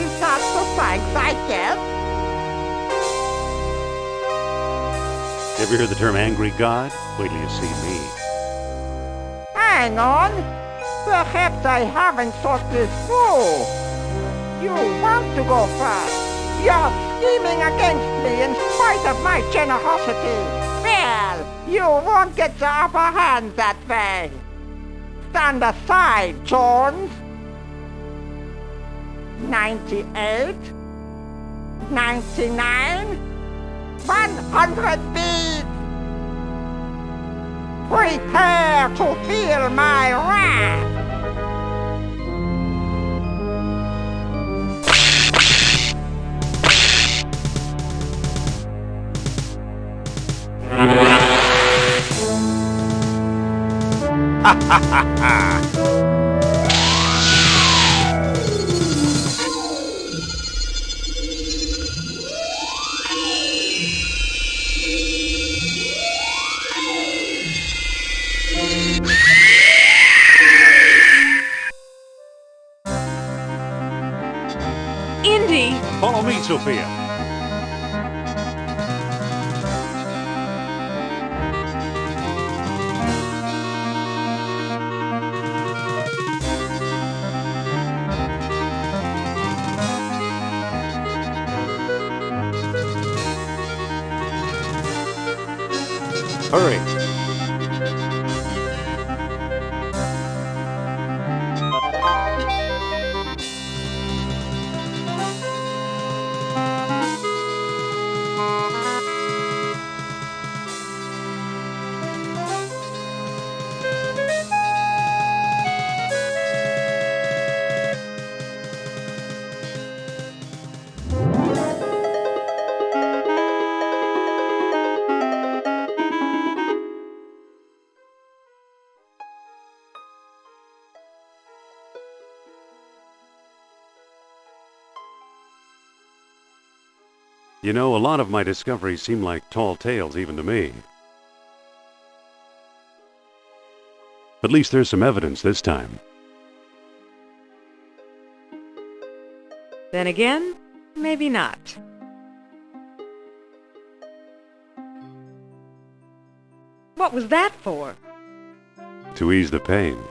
[SPEAKER 6] Is that the thanks I get?
[SPEAKER 1] Ever hear the term angry god? Wait till you see me.
[SPEAKER 6] Hang on. Perhaps I haven't thought this through. You want to go first. You're scheming against me in spite of my generosity. Well, you won't get the upper hand that way. Stand aside, Jones. 98, 99, 100 beads. Prepare to feel my wrath.
[SPEAKER 5] Indy!
[SPEAKER 1] Follow me, Sophia. Hurry. You know, a lot of my discoveries seem like tall tales even to me. At least there's some evidence this time.
[SPEAKER 5] Then again, maybe not. What was that for?
[SPEAKER 1] To ease the pain.